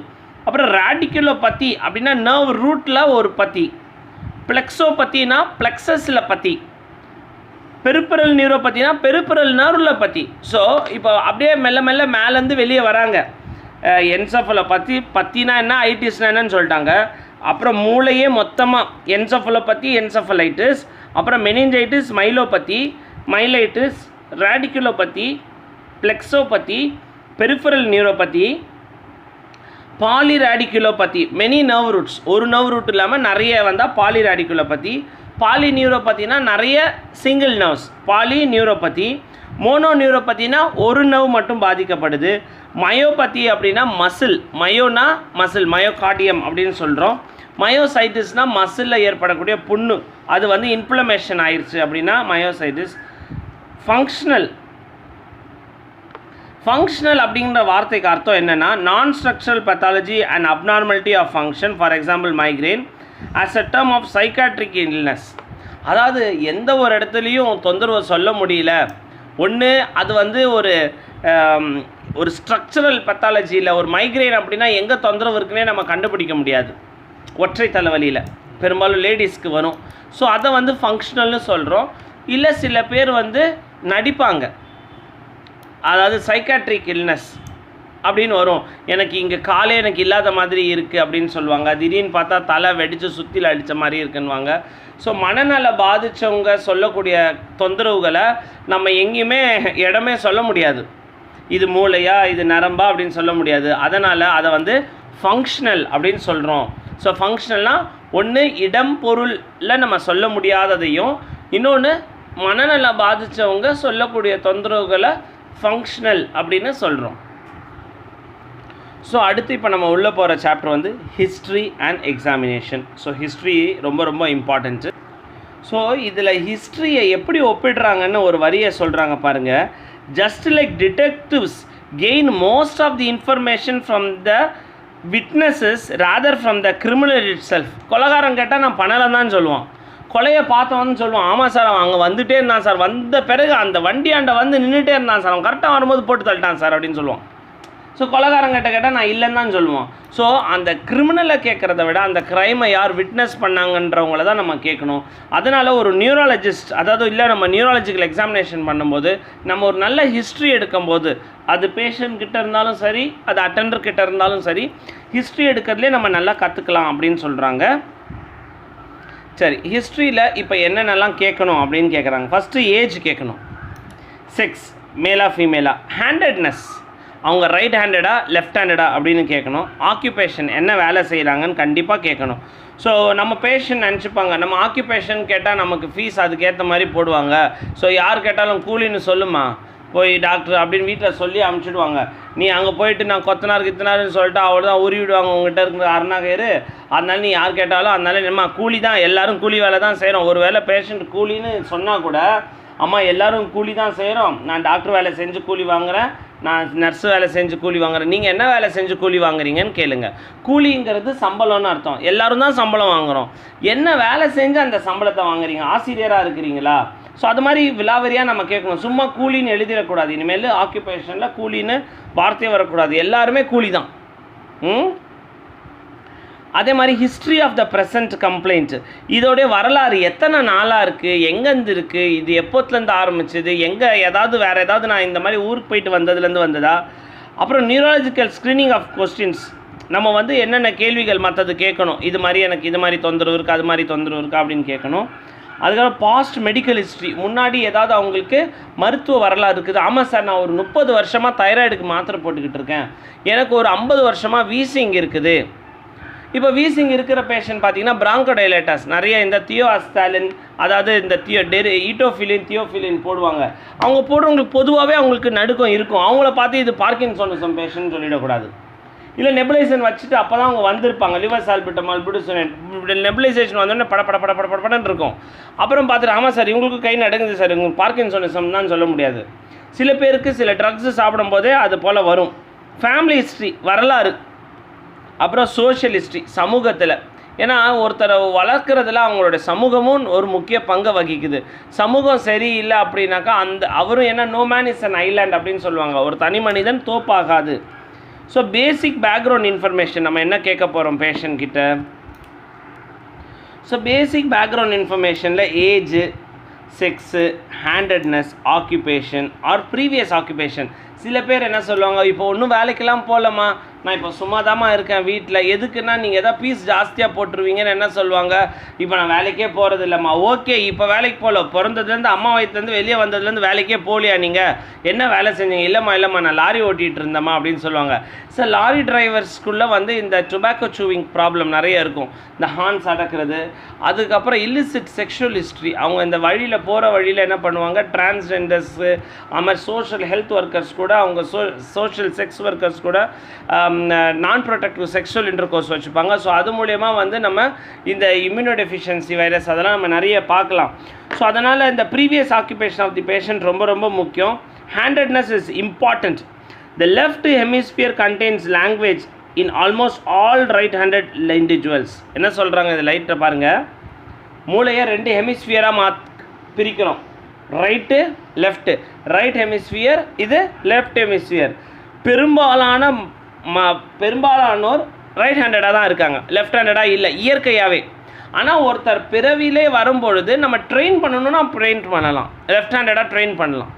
அப்புறம் ரேடிகுலோபதி அப்படின்னா நர்வ் ரூட்டில் ஒரு பத்தி. பிளெக்ஸோபத்தினா பிளெக்ஸஸில் பத்தி. பெரிஃபரல் நியூரோபத்தினா பெரிஃபரல் நர்வில் பற்றி. ஸோ இப்போ அப்படியே மெல்ல மேலேருந்து வெளியே வராங்க. பத்தினா என்ன, ஐட்டிஸ்னா என்னன்னு சொல்லிட்டாங்க. அப்புறம் மூளையே மொத்தமாக என்செஃபலைட்டிஸ், அப்புறம் meningitis, myelitis, radiculopathy, plexopathy, peripheral neuropathy, polyradiculopathy, many nerve roots, ஒரு நர்வ் ரூட் இல்லாமல் நிறைய வந்தால் பாலிரேடிகுலோபதி. பாலிநியூரோபதினா நிறைய சிங்கிள் நர்வ்ஸ், பாலிநியூரோபதி. மோனோ நியூரோபதினா ஒரு நர்வ் மட்டும் பாதிக்கப்படுது. மயோபதி அப்படின்னா மசில், மயோனா மசில், மயோகார்டியம் அப்படின்னு சொல்கிறோம். மயோசைட்டிஸ்னால் மசிலில் ஏற்படக்கூடிய புண்ணு, அது வந்து இன்ஃப்ளமேஷன் ஆயிடுச்சு அப்படின்னா மயோசைட்டிஸ். ஃபங்க்ஷனல் அப்படிங்கிற வார்த்தைக்கு அர்த்தம் என்னென்னா, நான் structural pathology and abnormality of function, for example migraine, as a term of psychiatric illness. அதாவது எந்த ஒரு இடத்துலையும் தொந்தரவு சொல்ல முடியல, ஒன்று அது வந்து ஒரு ஸ்ட்ரக்சரல் பத்தாலஜியில் ஒரு மைக்ரேன் அப்படின்னா எங்கே தொந்தரவு இருக்குன்னே நம்ம கண்டுபிடிக்க முடியாது, ஒற்றை தலைவலியில் பெரும்பாலும் லேடிஸ்க்கு வரும். ஸோ அதை வந்து ஃபங்க்ஷனல்னு சொல்கிறோம். இல்லை சில பேர் வந்து நடிப்பாங்க, அதாவது சைக்காட்ரிக் இல்னஸ் அப்படின்னு வரும். எனக்கு இங்கே காலே எனக்கு இல்லாத மாதிரி இருக்குது அப்படின்னு சொல்லுவாங்க. திடீர்னு பார்த்தா தலை வெடித்து சுற்றில் அடித்த மாதிரி இருக்குன்னுவாங்க. ஸோ மனநல பாதித்தவங்க சொல்லக்கூடிய தொந்தரவுகளை நம்ம எங்கேயுமே இடமே சொல்ல முடியாது, இது மூளையா இது நரம்பா அப்படின்னு சொல்ல முடியாது. அதனால் அதை வந்து ஃபங்க்ஷனல் அப்படின்னு சொல்கிறோம். ஸோ ஃபங்க்ஷனல்னால் ஒன்று இடம் பொருளில் நம்ம சொல்ல முடியாததையும், இன்னொன்று மனநல பாதித்தவங்க சொல்லக்கூடிய தொந்தரவுகளை ஃபங்க்ஷனல் அப்படின்னு சொல்கிறோம். ஸோ அடுத்து இப்போ நம்ம உள்ளே போகிற சாப்டர் வந்து history and examination. So history ரொம்ப இம்பார்ட்டன்ட்டு. ஸோ இதில் ஹிஸ்ட்ரியை எப்படி ஒப்பிடுறாங்கன்னு ஒரு வரியை சொல்கிறாங்க பாருங்கள். Just like detectives gain most of the information from the witnesses rather from the criminal itself. கொலைகாரன் கேட்டால் நான் பண்ணலை தான் சொல்லுவான், கொலையை பார்த்தவன்னு சொல்லுவான். ஆமாம் சார், அவன் அங்கே வந்துகிட்டே இருந்தான் சார், வந்த பிறகு அந்த வண்டியாண்ட வந்து நின்றுட்டே இருந்தான் சார், அவன் கரெக்டாக வரும்போது போட்டு தள்ளிட்டான் சார் அப்படின்னு சொல்லுவான். ஸோ கொலைகாரங்கிட்ட கேட்டால் நான் இல்லைன்னு தான் சொல்லுவோம். ஸோ அந்த கிரிமினலை கேட்குறத விட அந்த க்ரைமை யார் விட்னஸ் பண்ணாங்கன்றவங்கள தான் நம்ம கேட்கணும். அதனால் ஒரு நியூராலஜிஸ்ட், அதாவது இல்லை நம்ம நியூராலஜிக்கல் எக்ஸாமினேஷன் பண்ணும்போது நம்ம ஒரு நல்ல ஹிஸ்ட்ரி எடுக்கும்போது, அது பேஷண்ட் கிட்ட இருந்தாலும் சரி, அது அட்டெண்டர் கிட்ட இருந்தாலும் சரி, ஹிஸ்ட்ரி எடுக்கிறதுலே நம்ம நல்லா கற்றுக்கலாம் அப்படின்னு சொல்கிறாங்க. சரி, ஹிஸ்ட்ரியில் இப்போ என்னென்னலாம் கேட்கணும் அப்படின்னு கேட்குறாங்க. ஃபஸ்ட்டு ஏஜ் கேட்கணும், செக்ஸ், மேலா ஃபீமேலா, ஹேண்டட்னஸ், அவங்க ரைட் ஹேண்டடா லெஃப்ட் ஹேண்டடா அப்படின்னு கேட்கணும். ஆக்குபேஷன், என்ன வேலை செய்கிறாங்கன்னு கண்டிப்பாக கேட்கணும். ஸோ நம்ம பேஷண்ட் நினச்சிப்பாங்க, நம்ம ஆக்குபேஷன் கேட்டால் நமக்கு ஃபீஸ் அதுக்கேற்ற மாதிரி போடுவாங்க. ஸோ யார் கேட்டாலும் கூலின்னு சொல்லுமா போய் டாக்டர் அப்படின்னு வீட்டில் சொல்லி அனுப்பிச்சிடுவாங்க. நீ அங்கே போயிட்டு நான் கொத்தனார்னு சொல்லிட்டு அவள் தான் உருவி விடுவாங்க உங்கள்கிட்ட இருக்கிற அருணாகயிறு. அதனால நீ யார் கேட்டாலும் அதனால நம்ம கூலி தான், எல்லோரும் கூலி வேலை தான் செய்கிறோம். ஒரு வேளை பேஷண்ட் கூலின்னு சொன்னால் கூட, அம்மா எல்லோரும் கூலி தான் செய்கிறோம், நான் டாக்டர் வேலை செஞ்சு கூலி வாங்குகிறேன், நான் நர்ஸு வேலை செஞ்சு கூலி வாங்குறேன், நீங்கள் என்ன வேலை செஞ்சு கூலி வாங்குறீங்கன்னு கேளுங்க. கூலிங்கிறது சம்பளம்னு அர்த்தம். எல்லோரும் தான் சம்பளம் வாங்குகிறோம், என்ன வேலை செஞ்சு அந்த சம்பளத்தை வாங்குறீங்க? ஆசிரியராக இருக்கிறீங்களா? ஸோ அது மாதிரி விலாவரியாக நம்ம கேட்கணும். சும்மா கூலின்னு எழுதிடக்கூடாது. இனிமேல் ஆக்குபேஷனில் கூலின்னு வார்த்தையே வரக்கூடாது. எல்லாருமே கூலி தான். அதே மாதிரி history of the present complaint, இதோடைய வரலாறு எத்தனை நாளாக இருக்குது, எங்கேருந்து இருக்குது, இது எப்போத்துலேருந்து ஆரம்பிச்சது, எங்கே ஏதாவது வேறு ஏதாவது நான் இந்த மாதிரி ஊருக்கு போயிட்டு வந்ததுலேருந்து வந்ததா. அப்புறம் நியூரலாஜிக்கல் ஸ்க்ரீனிங் ஆஃப் கொஸ்டின்ஸ், நம்ம வந்து என்னென்ன கேள்விகள் மற்றது கேட்கணும். இது மாதிரி எனக்கு இது மாதிரி தொந்தரவு இருக்குது, அது மாதிரி தொந்தரவு இருக்கா அப்படின்னு கேட்கணும். அதுக்கப்புறம் பாஸ்ட் மெடிக்கல் ஹிஸ்ட்ரி, முன்னாடி ஏதாவது அவங்களுக்கு மருத்துவ வரலாறு இருக்குது. ஆமாம் சார், நான் ஒரு 30 வருஷமாக தைராய்டுக்கு மாத்திரை போட்டுக்கிட்டு இருக்கேன், எனக்கு ஒரு 50 வருஷமாக வீசிங் இருக்குது. இப்போ வீசிங் இருக்கிற பேஷண்ட் பார்த்தீங்கன்னா பிராங்கோடைலேட்டஸ் நிறைய இந்த தியோஅஸ்தாலின், அதாவது இந்த ஈட்டோஃபிலின் தியோஃபிலின் போடுவாங்க. அவங்க போடுறவங்களுக்கு பொதுவாகவே அவங்களுக்கு நடுக்கம் இருக்கும். அவங்கள பார்த்து இது பார்க்கின்சோனிசம் பேஷண்ட் சொல்லிடக்கூடாது. இல்லை நெபுலைசேஷன் வச்சுட்டு அப்போ தான் அவங்க வந்திருப்பாங்க. லிவர் சால்பிட்டமால் புடுசோனேட் நெபுலைசேஷன் வந்தோடனே படன்னு இருக்கும். அப்புறம் பார்த்துட்டு ஆமாம் சார் இவங்களுக்கு கை நடுங்குது சார், இவங்களுக்கு பார்க்கின்சோனிசம் தான் சொல்ல முடியாது. சில பேருக்கு சில ட்ரக்ஸு சாப்பிடும் போதே அது போல் வரும். ஃபேமிலி ஹிஸ்ட்ரி வரலாறு, அப்புறம் சோஷியல் ஹிஸ்ட்ரி சமூகத்தில். ஏன்னா ஒருத்தரை வளர்க்குறதுல அவங்களோட சமூகமும் ஒரு முக்கிய பங்கை வகிக்குது. சமூகம் சரியில்லை அப்படின்னாக்கா அவரும் என்ன no man is an island அப்படின்னு சொல்லுவாங்க. ஒரு தனி மனிதன் தோப்பாகாது. ஸோ பேசிக் பேக்ரவுண்ட் இன்ஃபர்மேஷன் நம்ம என்ன கேட்க போகிறோம் பேஷண்ட் கிட்ட. ஸோ பேசிக் பேக்ரவுண்ட் இன்ஃபர்மேஷனில் age, sex, handedness, occupation or previous occupation. சில பேர் என்ன சொல்லுவாங்க, இப்போ ஒன்றும் வேலைக்கெல்லாம் போகலம்மா, நான் இப்போ சும்மா தாம்மா இருக்கேன் வீட்டில். எதுக்குன்னா நீங்கள் எதாவது பீஸ் ஜாஸ்தியாக போட்டுருவீங்கன்னு என்ன சொல்லுவாங்க, இப்போ நான் வேலைக்கே போகிறது இல்லைம்மா. ஓகே, இப்போ வேலைக்கு போகல, பிறந்ததுலேருந்து அம்மா வயிற்றுலேருந்து வெளியே வந்ததுலேருந்து வேலைக்கே போகலையா நீங்கள், என்ன வேலை செஞ்சீங்க? இல்லைம்மா நான் லாரி ஓட்டிகிட்டு இருந்தேம்மா அப்படின்னு சொல்லுவாங்க. சார் லாரி டிரைவர்ஸ்குள்ளே வந்து இந்த டொபாக்கோ சூவிங் ப்ராப்ளம் நிறைய இருக்கும். இந்த ஹார்ன்ஸ் அடக்கிறது, அதுக்கப்புறம் இல்லிசிட் செக்ஷுவல் ஹிஸ்ட்ரி. அவங்க இந்த வழியில் போகிற வழியில் என்ன பண்ணுவாங்க, டிரான்ஸ்ஜெண்டர்ஸு, அது மாதிரி சோஷியல் ஹெல்த் ஒர்க்கர்ஸ் கூட, அவங்க சோஷியல் செக்ஸ் ஒர்க்கர்ஸ் கூட நான் ப்ரொடக்டிவ் செக்ஷுவல் இன்டர்கோர்ஸ் வச்சுப்பாங்க. ஸோ அது மூலயமா வந்து நம்ம இந்த இம்யூனோடெஃபிஷியன்சி வைரஸ் அதெல்லாம் நம்ம நிறைய பார்க்கலாம். ஸோ அதனால் இந்த previous occupation of the patient ரொம்ப ரொம்ப முக்கியம். Handedness is important. The left hemisphere contains language in almost all right handed individuals. என்ன சொல்கிறாங்க இது லைட்டை பாருங்கள். மூளையை 2 ஹெமிஸ்பியராக பிரிக்கிறோம். Right left. ரைட் ஹெமிஸ்பியர், இது லெஃப்ட் ஹெமிஸ்பியர். பெரும்பாலானோர் ரைட் ஹேண்டடாக தான் இருக்காங்க, லெஃப்ட் ஹேண்டடாக இல்லை இயற்கையாகவே. ஆனால் ஒருத்தர் பிறவிலே வரும்பொழுது நம்ம ட்ரெயின் பண்ணணும்னா ட்ரெயின் பண்ணலாம், லெஃப்ட் ஹேண்டடாக ட்ரெயின் பண்ணலாம்.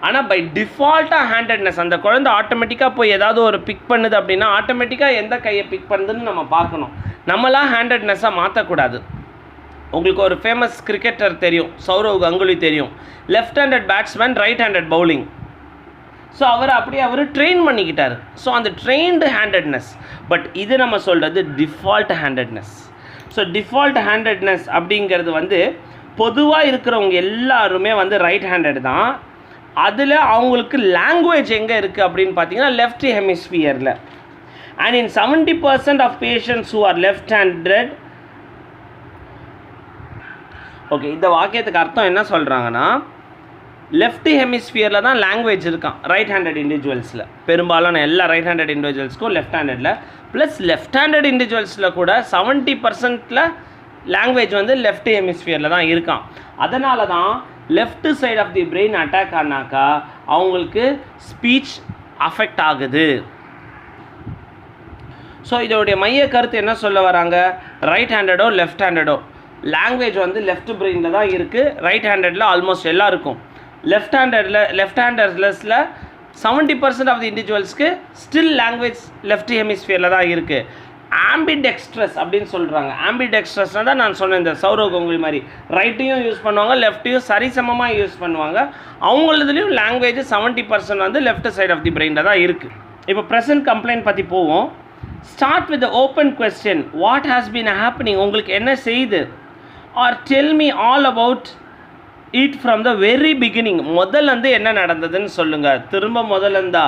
ஆனால் பை டிஃபால்ட்டாக ஹேண்டட்னஸ், அந்த குழந்தை ஆட்டோமேட்டிக்காக போய் ஏதாவது ஒரு பிக் பண்ணுது அப்படின்னா ஆட்டோமேட்டிக்காக எந்த கையை பிக் பண்ணுதுன்னு நம்ம பார்க்கணும். நம்மளாம் ஹேண்டட்னஸாக மாற்றக்கூடாது. உங்களுக்கு ஒரு ஃபேமஸ் கிரிக்கெட்டர் தெரியும், சௌரவ் கங்குலி தெரியும். Left handed batsman, right handed bowling. So அவர் ட்ரெயின் பண்ணிக்கிட்டார். ஸோ அந்த ட்ரெயின்டு ஹேண்டட்னஸ். பட் இது நம்ம சொல்கிறது default handedness. So default handedness அப்படிங்கிறது வந்து பொதுவாக இருக்கிறவங்க எல்லாருமே வந்து ரைட் ஹேண்டட் தான். அதில் அவங்களுக்கு லாங்குவேஜ் எங்கே இருக்குது அப்படின்னு பார்த்தீங்கன்னா லெஃப்ட் ஹெமிஸ்பியரில். And in 70% of patients who are left handed. Okay, இந்த வாக்கியத்துக்கு அர்த்தம் என்ன சொல்கிறாங்கன்னா, லெஃப்ட் ஹெமிஸ்பியரில் தான் லாங்குவேஜ் இருக்கான் ரைட் ஹேண்டட் இண்டிவிஜுவல்ஸில். பெரும்பாலான எல்லா ரைட் ஹேண்டட் இண்டிவிஜுவல்ஸ்க்கும் லெஃப்ட் ஹேண்டடில், ப்ளஸ் லெஃப்ட் ஹேண்டட் இண்டிவிஜுவல்ஸில் கூட 70%ல் லாங்குவேஜ் வந்து லெஃப்ட் ஹெமிஸ்பியரில் தான் இருக்கான். அதனால தான் left side of the brain attack ஆனாக்கா அவங்களுக்கு ஸ்பீச் அஃபெக்ட் ஆகுது. ஸோ இதோடைய மைய கருத்து என்ன சொல்ல வராங்க, ரைட் ஹேண்டடோ லெஃப்ட் ஹேண்டடோ லாங்குவேஜ் வந்து லெஃப்ட் பிரெயினில் தான் இருக்குது. ரைட் ஹேண்டடில் ஆல்மோஸ்ட் எல்லாருக்கும். லெஃப்ட் ஹேண்டர்ஸில் 70% ஆஃப் தி இண்டிவிஜுவல்ஸ்க்கு ஸ்டில் லாங்குவேஜ் லெஃப்ட் ஹெமிஸ்பியரில் தான் இருக்குது. ஆம்பிடெக்ஸ்ட்ரஸ் அப்படின்னு சொல்கிறாங்க. ஆம்பிடெக்ஸ்ட்ரஸ்னால் தான் நான் சொன்னேன் இந்த சௌரவ் கங்குலி மாதிரி ரைட்டையும் யூஸ் பண்ணுவாங்க, லெஃப்ட்டையும் சரிசமமாக யூஸ் பண்ணுவாங்க. அவங்களதுலேயும் லாங்குவேஜ் 70% வந்து லெஃப்ட் சைட் ஆஃப் தி பிரெயினில் தான் இருக்குது. இப்போ ப்ரெசன்ட் கம்ப்ளைண்ட் பற்றி போவோம். Start with open question, what has been happening, உங்களுக்கு என்ன செய்யுது, or tell me all about it from the very beginning, முதல்லேருந்து என்ன நடந்ததுன்னு சொல்லுங்கள், திரும்ப முதல்லருந்தா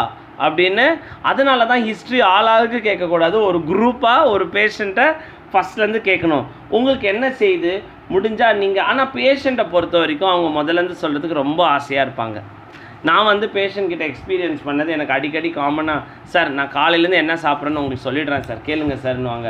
அப்படின்னு. அதனால தான் ஹிஸ்ட்ரி ஆளாளுக்கு கேட்கக்கூடாது, ஒரு குரூப்பாக ஒரு பேஷண்ட்டை ஃபஸ்ட்லேருந்து கேட்கணும். உங்களுக்கு என்ன செய்யுது முடிஞ்சால் நீங்கள். ஆனால் பேஷண்ட்டை பொறுத்த வரைக்கும் அவங்க முதல்லேருந்து சொல்கிறதுக்கு ரொம்ப ஆசையாக இருப்பாங்க. நான் வந்து பேஷண்ட்கிட்ட எக்ஸ்பீரியன்ஸ் பண்ணது எனக்கு அடிக்கடி காமனாக, சார் நான் காலையிலேருந்து என்ன சாப்பிட்றேன்னு உங்களுக்கு சொல்லிடுறேன் சார், கேளுங்க சார்னுவாங்க.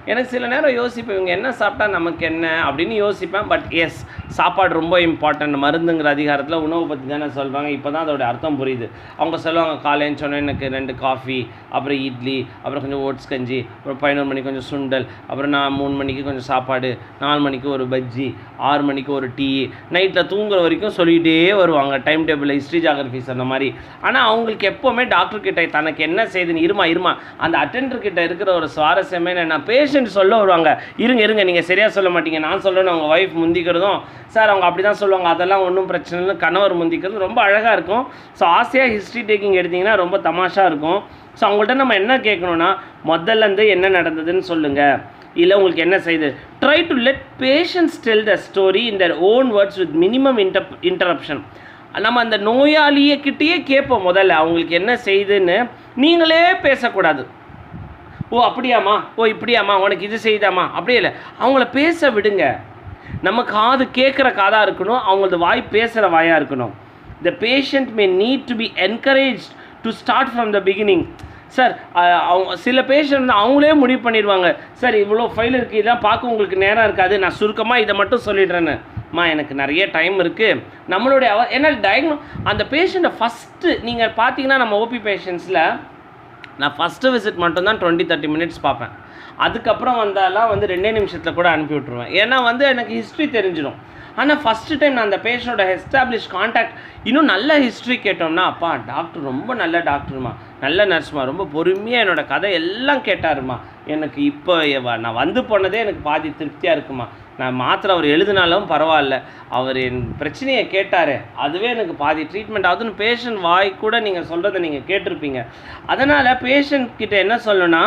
எனக்கு சில நேரம் யோசிப்பேன், இவங்க என்ன சாப்பிட்டா நமக்கு என்ன அப்படின்னு யோசிப்பேன். பட் எஸ், சாப்பாடு ரொம்ப இம்பார்ட்டன்ட். மருந்துங்கிற அதிகாரத்தில் உணவை பற்றி தானே சொல்கிறாங்க. இப்போ தான் அதோட அர்த்தம் புரியுது. அவங்க சொல்லுவாங்க, காலைன்னு சொன்னால் எனக்கு 2 காஃபி, அப்புறம் இட்லி, அப்புறம் கொஞ்சம் ஓட்ஸ் கஞ்சி, அப்புறம் 11 மணிக்கு கொஞ்சம் சுண்டல், அப்புறம் 3 மணிக்கு கொஞ்சம் சாப்பாடு, 4 மணிக்கு ஒரு பஜ்ஜி, 6 மணிக்கு ஒரு டீ, நைட்டில் தூங்குற வரைக்கும் சொல்லிகிட்டே வருவாங்க. டைம் டேபிள், ஹிஸ்ட்ரி ஜாகிரபிஸ் அந்த மாதிரி. ஆனால் அவங்களுக்கு எப்போவுமே டாக்டர்கிட்ட தனக்கு என்ன செய்யுதுன்னு இருமா அந்த அட்டெண்டர்கிட்ட இருக்கிற ஒரு சுவாரஸ்யமே என்ன, பேஷண்ட் சொல்ல வருவாங்க, இருங்க நீங்கள் சரியாக சொல்ல மாட்டீங்க, நான் சொல்லணும். அவங்க ஒய்ஃப் முந்திக்கிறதும், சார் அவங்க அப்படி தான் சொல்லுவாங்க, அதெல்லாம் ஒன்றும் பிரச்சனை இல்லை, கணவர் முந்திக்கிறது ரொம்ப அழகாக இருக்கும். ஸோ ஆசையாக ஹிஸ்ட்ரி டேக்கிங் எடுத்திங்கன்னா ரொம்ப தமாஷாக இருக்கும். ஸோ அவங்கள்ட்ட நம்ம என்ன கேட்கணுன்னா, முதல்லேருந்து என்ன நடந்ததுன்னு சொல்லுங்கள், இல்லை உங்களுக்கு என்ன செய்யுது. Try to let patients tell the story in their own words with minimum interruption. நம்ம அந்த நோயாளியை கிட்டேயே கேட்போம், முதல்ல அவங்களுக்கு என்ன செய்யுதுன்னு. நீங்களே பேசக்கூடாது. ஓ அப்படியாம்மா, ஓ இப்படியாம்மா, உனக்கு இது செய்தாம்மா, அப்படியே இல்லை, அவங்கள பேச விடுங்க. நம்ம காது கேட்குற காதாக இருக்கணும், அவங்களது வாய் பேசுகிற வாயாக இருக்கணும். The patient May need to be encourage to start from the beginning. Sir அவங்க சில பேஷண்ட் அவங்களே முடிவு பண்ணிடுவாங்க, சார் இவ்வளோ ஃபைல் இருக்குது, இதெல்லாம் பார்க்க உங்களுக்கு நேரம் இருக்காது, நான் சுருக்கமாக இதை மட்டும் சொல்லிடுறேன்னு. எனக்கு நிறைய டைம் இருக்குது. நம்மளுடைய ஏன்னா அந்த பேஷண்ட்டை ஃபஸ்ட்டு நீங்கள் பார்த்தீங்கன்னா, நம்ம ஓபி பேஷண்ட்ஸில் நான் ஃபஸ்ட்டு விசிட் மட்டும்தான் 20-30 மினிட்ஸ் பார்ப்பேன். அதுக்கப்புறம் வந்தாலாம் 2 நிமிஷத்தில் கூட அனுப்பி விட்ருவேன். ஏன்னா எனக்கு ஹிஸ்ட்ரி தெரிஞ்சிடும். ஆனால் ஃபஸ்ட்டு டைம் நான் அந்த பேஷண்ட்டோட எஸ்டாப்ளிஷ் கான்டாக்ட், இன்னும் நல்ல ஹிஸ்ட்ரி கேட்டோம்னா, அப்பா டாக்டர் ரொம்ப நல்ல டாக்டருமா, நல்ல நர்ஸ்மா, ரொம்ப பொறுமையாக என்னோடய கதை எல்லாம் கேட்டாருமா, எனக்கு இப்போ நான் வந்து போனதே எனக்கு பாதி திருப்தியாக இருக்குமா, நான் மாத்திரை அவர் எழுதினாலும் பரவாயில்ல, அவர் என் பிரச்சனையை கேட்டார், அதுவே எனக்கு பாதி ட்ரீட்மெண்ட் ஆகுதுன்னு பேஷண்ட் வாய் கூட நீங்கள் சொல்கிறத நீங்கள் கேட்டிருப்பீங்க. அதனால் பேஷண்ட் கிட்ட என்ன சொல்லணும்னா,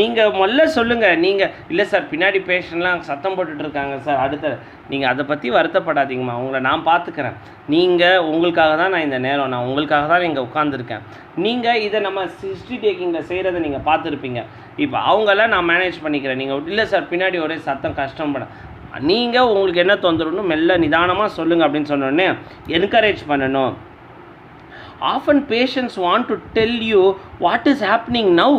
நீங்கள் முதல்ல சொல்லுங்கள், நீங்கள் இல்லை சார் பின்னாடி பேஷண்ட்லாம் சத்தம் போட்டுட்ருக்காங்க சார், அடுத்த நீங்கள் அதை பற்றி வருத்தப்படாதீங்கம்மா, உங்களை நான் பார்த்துக்கிறேன், நீங்கள் உங்களுக்காக தான் நான் இந்த நேரம், நான் உங்களுக்காக தான் இங்கே உட்காந்துருக்கேன், நீங்கள் இதை நம்ம ஹிஸ்ட்ரி டேக்கிங்கில் செய்கிறத நீங்கள் பார்த்துருப்பீங்க, இப்போ அவங்களாம் நான் மேனேஜ் பண்ணிக்கிறேன், நீங்கள் இல்லை சார் பின்னாடி ஒரே சத்தம் கஷ்டப்பட, நீங்கள் உங்களுக்கு என்ன தொந்தரவுன்னு மெல்ல நிதானமாக சொல்லுங்கள் அப்படின்னு சொன்னோடனே என்கரேஜ் பண்ணணும். Often patients want to tell you what is happening now.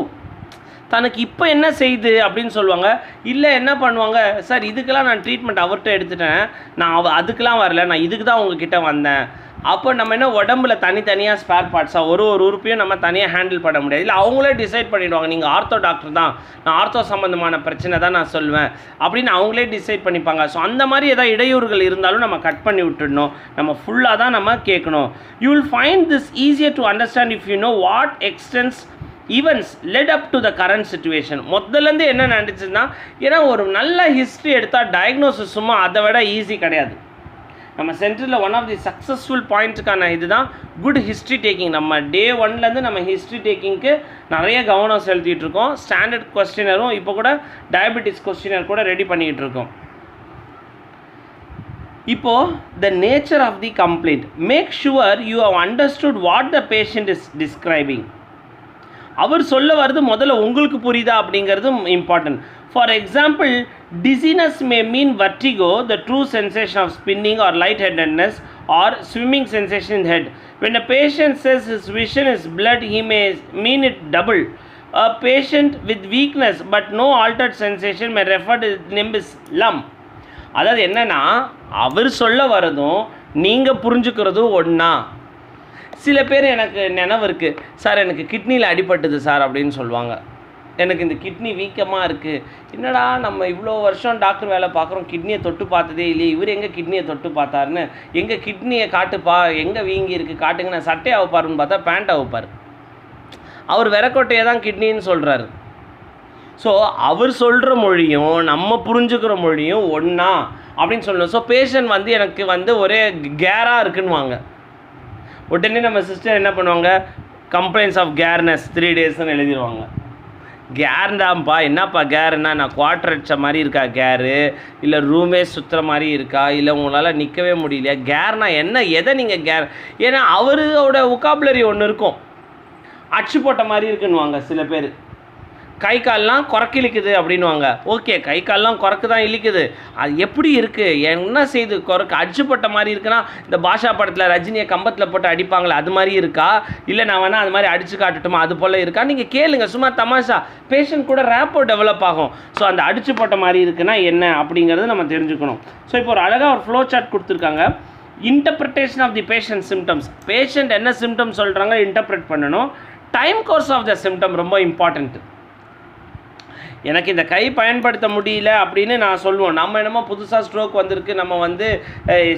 தனக்கு இப்போ என்ன செய்யுது அப்படின்னு சொல்லுவாங்க. இல்லை என்ன பண்ணுவாங்க, சார் இதுக்கெல்லாம் நான் ட்ரீட்மெண்ட் அவர்கிட்ட எடுத்துட்டேன், நான் அதுக்கெலாம் வரல, நான் இதுக்கு தான் உங்ககிட்ட வந்தேன். அப்போ நம்ம என்ன உடம்புல தனித்தனியாக ஸ்பேர் பார்ட்ஸாக ஒரு உறுப்பையும் நம்ம தனியாக ஹேண்டில் பண்ண முடியாது. இல்லை அவங்களே டிசைட் பண்ணிவிடுவாங்க, நீங்கள் ஆர்த்தோ டாக்டர் தான், நான் ஆர்த்தோ சம்மந்தமான பிரச்சனை தான் நான் சொல்லுவேன் அப்படின்னு அவங்களே டிசைட் பண்ணிப்பாங்க. ஸோ அந்த மாதிரி ஏதாவது இடையூறுகள் இருந்தாலும் நம்ம கட் பண்ணி விட்டுடணும், நம்ம ஃபுல்லாக தான் நம்ம கேட்கணும். You will find this easier to understand if you know what extends events led up to the current situation. முதல்லேருந்து என்ன நடந்துச்சுன்னா, ஏன்னா ஒரு நல்ல ஹிஸ்ட்ரி எடுத்தால் டயக்னோசிஸ் சும்மா அதை விட ஈஸி கிடையாது. நம்ம சென்டரில் ஒன் ஆஃப் தி சக்ஸஸ்ஃபுல் பாயிண்ட்டுக்கான இதுதான் குட் ஹிஸ்ட்ரி டேக்கிங். நம்ம டே 1லேருந்து நம்ம ஹிஸ்ட்ரி டேக்கிங்க்கு நிறைய கவனம் செலுத்திட்டு இருக்கோம். ஸ்டாண்டர்ட் கொஸ்டினரும் இப்போ கூட டயபெட்டிஸ் கொஸ்டினர் கூட ரெடி பண்ணிக்கிட்டு இருக்கோம். இப்போது the nature of the complaint, make sure you have understood what the patient is describing. அவர் சொல்ல வருது முதல்ல உங்களுக்கு புரியுதா அப்படிங்கிறது important. For example, dizziness may mean vertigo, the true sensation of spinning or lightheadedness, or swimming sensation in the head. When a patient says his vision is blurred, he may mean it double. A patient with weakness but no altered sensation may refer to nimbus lump. அதாவது என்னன்னா, அவர் சொல்ல வரதும் நீங்கள் புரிஞ்சுக்கிறதும் ஒன்றா. சில பேர் எனக்கு நினைவு இருக்குது, சார் எனக்கு கிட்னியில் அடிபட்டுது சார் அப்படின்னு சொல்லுவாங்க, எனக்கு இந்த கிட்னி வீக்கமாக இருக்குது. என்னடா நம்ம இவ்வளோ வருஷம் டாக்டர் வேலை பார்க்குறோம், கிட்னியை தொட்டு பார்த்ததே இல்லையே, இவர் எங்கே கிட்னியை தொட்டு பார்த்தாருன்னு, எங்கே கிட்னியை காட்டுப்பா, எங்கே வீங்கி இருக்குது காட்டுங்க, நான் சட்டையை அவுப்பாருன்னு பார்த்தா பேண்ட் அவுப்பார். அவர் விரக்கொட்டையை தான் கிட்னின்னு சொல்கிறாரு. ஸோ அவர் சொல்கிற மொழியும் நம்ம புரிஞ்சுக்கிற மொழியும் ஒன்றா அப்படின்னு சொல்லணும். ஸோ பேஷண்ட் எனக்கு ஒரே கேராக இருக்குன்னுவாங்க. உடனே நம்ம சிஸ்டர் என்ன பண்ணுவாங்க, கம்ப்ளைண்ட்ஸ் ஆஃப் கேர்னஸ் 3 daysன்னு எழுதிடுவாங்க. கேர்ந்தாம்ப்பா, என்னப்பா கேருன்னா, நான் குவார்டர் அடித்த மாதிரி இருக்கா கேரு, இல்லை ரூமே சுற்றுற மாதிரி இருக்கா, இல்லை உங்களால் நிற்கவே முடியலையா, கேர்னா என்ன, எதை நீங்கள் கேர், ஏன்னா அவரோட ஒக்காபுலரி ஒன்று இருக்கும், அச்சு போட்ட மாதிரி இருக்குன்னுவாங்க சில பேர். கை கால்லாம் குறக்கு இழிக்குது அப்படின்வாங்க. ஓகே, கை கால்லாம் குறக்கு தான் இழிக்குது, அது எப்படி இருக்குது, என்ன செய்து குறக்கு அடிச்சுப்பட்ட மாதிரி இருக்குன்னா இந்த பாஷா படத்தில் ரஜினியை கம்பத்தில் போட்டு அடிப்பாங்களே அது மாதிரி இருக்கா, இல்லை நான் வேணால் அது மாதிரி அடித்து காட்டுட்டுமா அது போல் இருக்கா, நீங்கள் கேளுங்க, சும்மா தமாஷா பேஷண்ட் கூட ரேப்போ டெவலப் ஆகும். ஸோ அந்த அடிச்சு போட்ட மாதிரி இருக்குன்னா என்ன அப்படிங்கிறது நம்ம தெரிஞ்சுக்கணும். ஸோ இப்போ ஒரு அழகாக ஒரு ஃப்ளோ சார்ட் கொடுத்துருக்காங்க. Interpretation of the patient symptoms, patient என்ன சிம்டம்ஸ் சொல்கிறாங்க இன்டர்பிரேட் பண்ணணும். Time course of the symptom ரொம்ப இம்பார்ட்டண்ட். எனக்கு இந்த கை பயன்படுத்த முடியல அப்படின்னு நான் சொல்லுவோம். நம்ம என்னமோ புதுசாக ஸ்ட்ரோக் வந்திருக்கு, நம்ம வந்து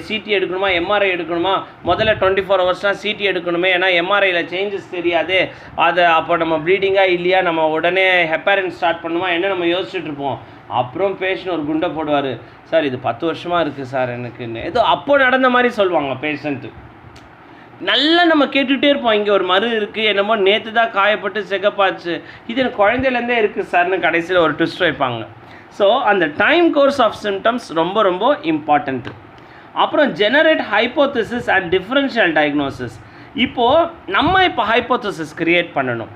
சிடி எடுக்கணுமா எம்ஆர்ஐ எடுக்கணுமா, முதல்ல 24 ஹவர்ஸ்னால் சிடி எடுக்கணுமே, ஏன்னா எம்ஆர்ஐயில் சேஞ்சஸ் தெரியாது, அதை அப்போ நம்ம ப்ளீடிங்காக இல்லையா, நம்ம உடனே ஹெப்பாரின் ஸ்டார்ட் பண்ணுமா என்ன நம்ம யோசிச்சுட்டு இருப்போம். அப்புறம் பேஷண்ட் ஒரு குண்டை போடுவார், சார் இது 10 வருஷமாக இருக்குது சார் எனக்குன்னு, ஏதோ அப்போ நடந்த மாதிரி சொல்லுவாங்க பேஷண்ட்டு. நல்லா நம்ம கேட்டுகிட்டே இருப்போம், இங்கே ஒரு மரு இருக்குது, என்னமோ நேற்று தான் காயப்பட்டு செகப்பாச்சு, இது எனக்கு குழந்தையிலேருந்தே இருக்குது சார்னு கடைசியில் ஒரு ட்விஸ்ட் வைப்பாங்க. ஸோ அந்த டைம் கோர்ஸ் ஆஃப் சிம்டம்ஸ் ரொம்ப ரொம்ப இம்பார்ட்டண்ட்டு. அப்புறம் generate hypothesis and differential diagnosis. இப்போது நம்ம இப்போ ஹைப்போதிசிஸ் கிரியேட் பண்ணணும்.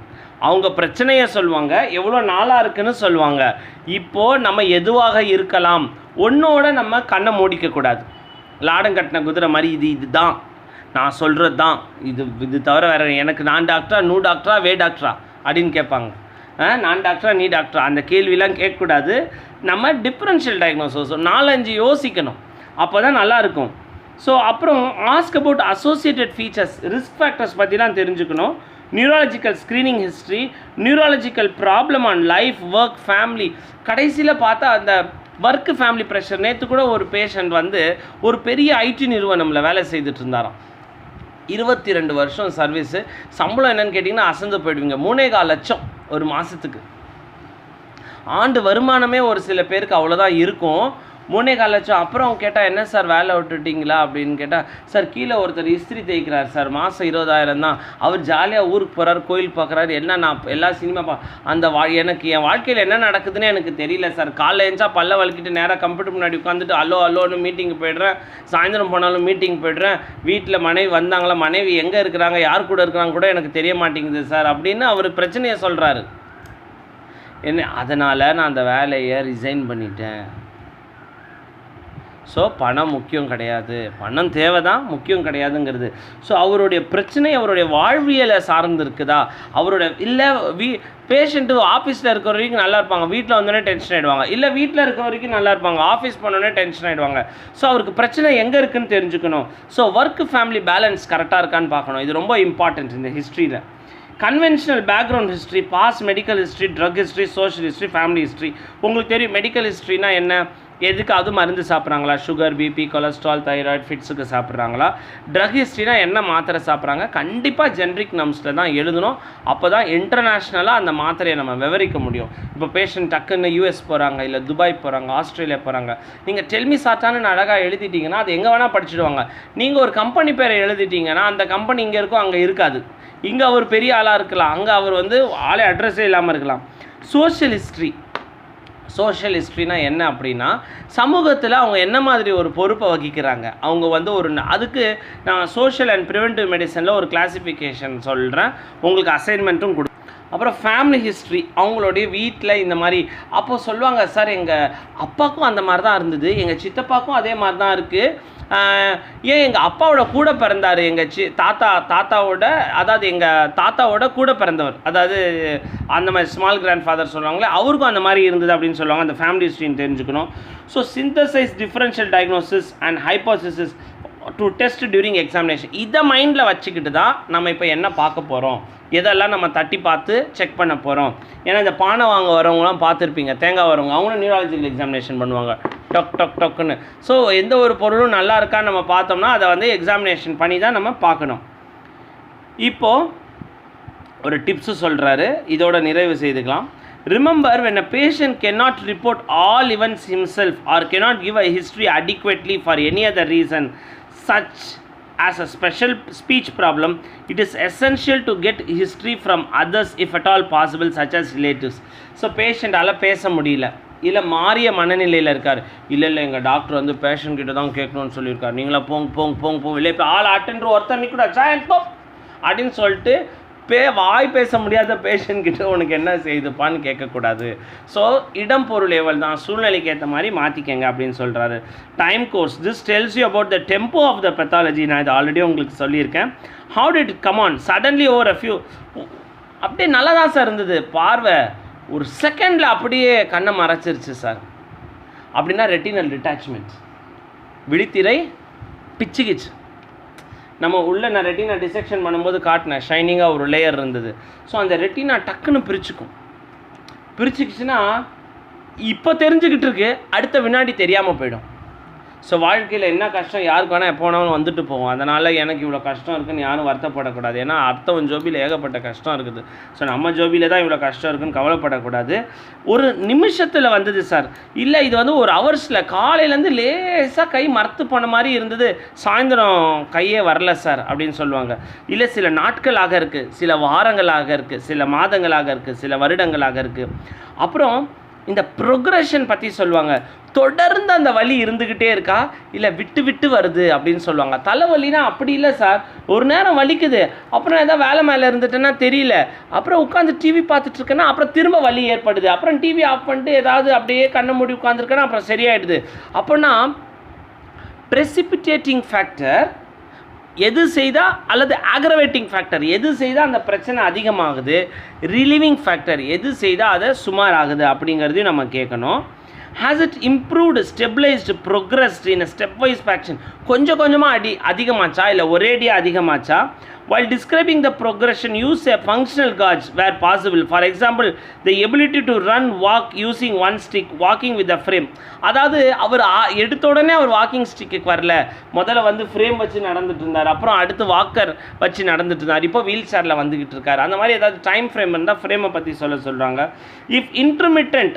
அவங்க பிரச்சனையை சொல்லுவாங்க, எவ்வளோ நாளாக இருக்குன்னு சொல்லுவாங்க. இப்போது நம்ம எதுவாக இருக்கலாம், ஒன்றோட நம்ம கண்ணை மூடிக்கக்கூடாது. லாடம் கட்டின குதிரை மாதிரி இதுதான் நான் சொல்கிறது தான், இது தவிர வேறு எனக்கு நான் டாக்டரா நூ டாக்டரா வே டாக்டரா அப்படின்னு கேட்பாங்க. நான் டாக்டரா நீ டாக்டரா அந்த கேள்விலாம் கேட்கக்கூடாது. நம்ம டிஃப்ரென்ஷியல் டயக்னோசிஸ் 4-5 யோசிக்கணும், அப்போ தான் நல்லாயிருக்கும். ஸோ அப்புறம் ask about associated features, risk factors பற்றிலாம் தெரிஞ்சுக்கணும். Neurological screening history, neurological problem on life work family. கடைசியில் பார்த்தா அந்த ஒர்க்கு ஃபேமிலி ப்ரெஷர். நேற்று கூட ஒரு பேஷண்ட் வந்து ஒரு பெரிய ஐடி நிறுவனமில் வேலை செய்துட்டு இருந்தாராம். 22 வருஷம் சர்வீஸு, சம்பளம் என்னென்னு கேட்டிங்கன்னா அசந்து போயிடுவீங்க, 3.25 லட்சம் ஒரு மாதத்துக்கு. ஆண்டு வருமானமே ஒரு சில பேருக்கு அவ்வளோதான் இருக்கும், 3.25 லட்சம். அப்புறம் கேட்டால் என்ன சார் வேலை விட்டுட்டிங்களா அப்படின்னு கேட்டால், சார் கீழே ஒருத்தர் இஸ்திரி தேய்க்கிறார் சார், மாதம் 20,000 தான், அவர் ஜாலியாக ஊருக்கு போகிறார், கோயில் பார்க்குறாரு, என்ன நான் எல்லா சினிமா அந்த எனக்கு என் வாழ்க்கையில் என்ன நடக்குதுன்னு எனக்கு தெரியல சார். காலைல எழுந்தா பல்ல வலிக்கிட்டு நேராக கம்ப்யூட்டர் முன்னாடி உட்காந்துட்டு அல்லோன்னு மீட்டிங் போய்ட்றேன், சாயந்தரம் போனாலும் மீட்டிங் போய்ட்றேன், வீட்டில் மனைவி வந்தாங்களா, மனைவி எங்கே இருக்கிறாங்க, யார் கூட இருக்கிறாங்க கூட எனக்கு தெரிய மாட்டேங்குது சார் அப்படின்னு அவர் பிரச்சனையை சொல்கிறாரு. என்ன அதனால் நான் அந்த வேலையை ரிசைன் பண்ணிட்டேன். ஸோ பணம் முக்கியம் கிடையாது, பணம் தேவை தான், முக்கியம் கிடையாதுங்கிறது. ஸோ அவருடைய பிரச்சனை அவருடைய வாழ்வியலை சார்ந்து இருக்குதா, அவரோட இல்லை பேஷண்ட்டு ஆஃபீஸில் இருக்கிற வரைக்கும் நல்லா இருப்பாங்க, வீட்டில் வந்தோடனே டென்ஷன் ஆகிடுவாங்க, இல்லை வீட்டில் இருக்கிற வரைக்கும் நல்லா இருப்பாங்க, ஆஃபீஸ் போனோடனே டென்ஷன் ஆகிடுவாங்க. ஸோ அவருக்கு பிரச்சனை எங்கே இருக்குதுன்னு தெரிஞ்சுக்கணும். ஸோ ஒர்க் ஃபேமிலி பேலன்ஸ் கரெக்டாக இருக்கான்னு பார்க்கணும். இது ரொம்ப இம்பார்ட்டன்ட் இந்த ஹிஸ்ட்ரியில். Conventional background history, past medical history, drug history, social history, family history. உங்களுக்கு தெரியும் மெடிக்கல் ஹிஸ்ட்ரினா என்ன, எதுக்காவது மருந்து சாப்பிட்றாங்களா, சுகர், பிபி, கொலஸ்ட்ரால், தைராய்டு, ஃபிட்ஸுக்கு சாப்பிட்றாங்களா. ட்ரக் ஹிஸ்ட்ரினா என்ன மாத்திரை சாப்பிட்றாங்க, கண்டிப்பாக ஜென்ரிக் நம்ஸில் தான் எழுதணும். அப்போ தான் இன்டர்நேஷ்னலாக அந்த மாத்திரையை நம்ம விவரிக்க முடியும். இப்போ பேஷண்ட் டக்குன்னு யூஎஸ் போகிறாங்க, இல்லை துபாய் போகிறாங்க, ஆஸ்திரேலியா போகிறாங்க, நீங்கள் டெல்மி சாட்டான்னு அழகாக எழுதிட்டிங்கன்னா அது எங்கே வேணால் படிச்சுடுவாங்க. நீங்கள் ஒரு கம்பெனி பேரை எழுதிட்டிங்கன்னா அந்த கம்பெனி இங்கே இருக்கும், அங்கே இருக்காது. இங்கே அவர் பெரிய ஆளாக இருக்கலாம், அங்கே அவர் வந்து ஆளே அட்ரஸே இல்லாமல் இருக்கலாம். சோஷியல் ஹிஸ்ட்ரி, சோஷியல் ஹிஸ்ட்ரினா என்ன அப்படின்னா சமூகத்தில் அவங்க என்ன மாதிரி ஒரு பொறுப்பை வகிக்கிறாங்க, அவங்க வந்து ஒரு அதுக்கு நான் சோஷியல் அண்ட் ப்ரிவென்டிவ் மெடிசனில் ஒரு கிளாசிஃபிகேஷன் சொல்கிறேன், உங்களுக்கு அசைன்மெண்ட்டும் கொடு. அப்புறம் ஃபேமிலி ஹிஸ்ட்ரி, அவங்களுடைய வீட்டில் இந்த மாதிரி அப்போது சொல்லுவாங்க, சார் எங்கள் அப்பாவுக்கும் அந்த மாதிரி தான் இருந்தது, எங்கள் சித்தப்பாவுக்கும் அதே மாதிரி தான் இருக்குது, ஏன் எங்கள் அப்பாவோட கூட பிறந்தார், எங்கள் தாத்தாவோட அதாவது எங்கள் தாத்தாவோட கூட பிறந்தவர், அதாவது அந்த மாதிரி ஸ்மால் கிராண்ட் ஃபாதர் சொல்லுவாங்களே அவருக்கும் அந்த மாதிரி இருந்தது அப்படின்னு சொல்லுவாங்க. அந்த ஃபேமிலி ஹிஸ்ட்ரின்னு தெரிஞ்சுக்கணும். So synthesize differential diagnosis and hypothesis to test during examination. இதை மைண்டில் வச்சுக்கிட்டு தான் நம்ம இப்போ என்ன பார்க்க போகிறோம், எதெல்லாம் நம்ம தட்டி பார்த்து செக் பண்ண போகிறோம். ஏன்னா இந்த பானை வாங்க வரவங்களாம் பார்த்துருப்பீங்க, தேங்காய் வரவங்க, அவங்களும் நியூராலஜிக்கல் எக்ஸாமினேஷன் பண்ணுவாங்க, டொக் டொக் டொக்குன்னு. ஸோ எந்த ஒரு பொருளும் நல்லா இருக்கான்னு நம்ம பார்த்தோம்னா அதை வந்து எக்ஸாமினேஷன் பண்ணி தான் நம்ம பார்க்கணும். இப்போது ஒரு டிப்ஸு சொல்கிறாரு, இதோட நிறைவு செய்துக்கலாம். Remember, when a patient cannot report all events himself or cannot give a history adequately for any other reason, such as a special speech problem, it is essential to get history from others if at all possible, such as relatives. So patient ஆல பேச முடியல, இல்லை மாறிய மனநிலையில் இருக்கார், இல்லை எங்கள் doctor வந்து பேஷண்ட் கிட்ட தான் கேட்கணும்னு சொல்லியிருக்காரு, நீங்களா போங்க இல்லை இப்போ ஆள் அட்டெண்டர் ஒருத்தர் நிற்கூடா ஜாயின் போ அப்படின்னு சொல்லிட்டு வாய் பேச முடியாத பேஷண்ட் கிட்ட உனக்கு என்ன செய்யுதுப்பான்னு கேட்கக்கூடாது. ஸோ இடம் பொருள் ஏவல் தான், சூழ்நிலைக்கு ஏற்ற மாதிரி மாற்றிக்கங்க அப்படின்னு சொல்கிறாரு. Time course, this tells you about the tempo of the pathology. நான் இது ஆல்ரெடி உங்களுக்கு சொல்லியிருக்கேன். How did it come on suddenly over a few, அப்படியே நல்லா தான் சார் இருந்தது, பார்வை ஒரு செகண்டில் அப்படியே கண்ணை மறைச்சிருச்சு சார். அப்படின்னா ரெட்டினல் டிட்டாச்மெண்ட், விழித்திரை பிச்சுக்கிச்சு. நம்ம உள்ள நான் ரெட்டினா டிசெக்ஷன் பண்ணும்போது காட்டினேன், ஷைனிங்காக ஒரு லேயர் இருந்தது. ஸோ அந்த ரெட்டினா டக்குன்னு பிரிச்சுக்கிச்சுன்னா இப்போ தெரிஞ்சுக்கிட்டு இருக்கு, அடுத்த வினாடி தெரியாமல் போயிடும். ஸோ வாழ்க்கையில் என்ன கஷ்டம் யாருக்கு வேணால் எப்போ வேணாலும் வந்துட்டு போகும். அதனால் எனக்கு இவ்வளோ கஷ்டம் இருக்குதுன்னு யாரும் வருத்தப்படக்கூடாது. ஏன்னா அடுத்தவன் ஜோபியில் ஏகப்பட்ட கஷ்டம் இருக்குது. ஸோ நம்ம ஜோபியில் தான் இவ்வளோ கஷ்டம் இருக்குதுன்னு கவலைப்படக்கூடாது. ஒரு நிமிஷத்தில் வந்தது சார், இல்லை இது வந்து ஒரு ஹவர்ஸில், காலையிலேருந்து லேசாக கை மரத்து போன மாதிரி இருந்தது, சாயந்தரம் கையே வரல சார் அப்படின்னு சொல்லுவாங்க. இல்லை சில நாட்களாக இருக்குது, சில வாரங்களாக இருக்குது, சில மாதங்களாக இருக்குது, சில வருடங்களாக இருக்குது. அப்புறம் இந்த ப்ரொக்ரெஷன் பற்றி சொல்லுவாங்க. தொடர்ந்து அந்த வலி இருந்துக்கிட்டே இருக்கா, இல்லை விட்டு விட்டு வருது அப்படின்னு சொல்லுவாங்க. தலைவலினா அப்படி இல்லை சார், ஒரு நேரம் வலிக்குது, அப்புறம் ஏதாவது வேலை மேலே இருந்துட்டேன்னா தெரியல, அப்புறம் உட்காந்து டிவி பார்த்துட்ருக்கேன்னா அப்புறம் திரும்ப வலி ஏற்படுது, அப்புறம் டிவி ஆஃப் பண்ணிட்டு ஏதாவது அப்படியே கண்ணை மூடி உட்காந்துருக்கேன்னா அப்புறம் சரியாயிடுது. அப்படின்னா ப்ரெசிபிட்டேட்டிங் ஃபேக்டர் எது செய்தால், அல்லது ஆக்ரவேட்டிங் ஃபேக்டர் எது செய்தால் அந்த பிரச்சனை அதிகமாகுது, ரிலீவிங் ஃபேக்டர் எது செய்தால் அதை சுமாராகுது அப்படிங்கிறதையும் நம்ம கேட்கணும். Has it improved, stabilised, progressed in a stepwise fashion, கொஞ்சம் கொஞ்சமாக அதிகமாச்சா இல்லை ஒரேடியாக அதிகமாச்சா? While describing the progression, use a functional gauge where possible. For example, the ability to run, walk using one stick, walking with a frame. அதாவது அவர் எடுத்த உடனே அவர் walking stick வரல, முதல்ல வந்து ஃப்ரேம் வச்சு நடந்துட்டு இருந்தார், அப்புறம் அடுத்து வாக்கர் வச்சு நடந்துட்டு இருந்தார், இப்போ வீல் சேரில் வந்துக்கிட்டு இருக்கார். அந்த மாதிரி ஏதாவது டைம் ஃப்ரேம் இருந்தால் ஃப்ரேமை பற்றி சொல்கிறாங்க. இஃப் இன்டர்மிட்டன்ட்,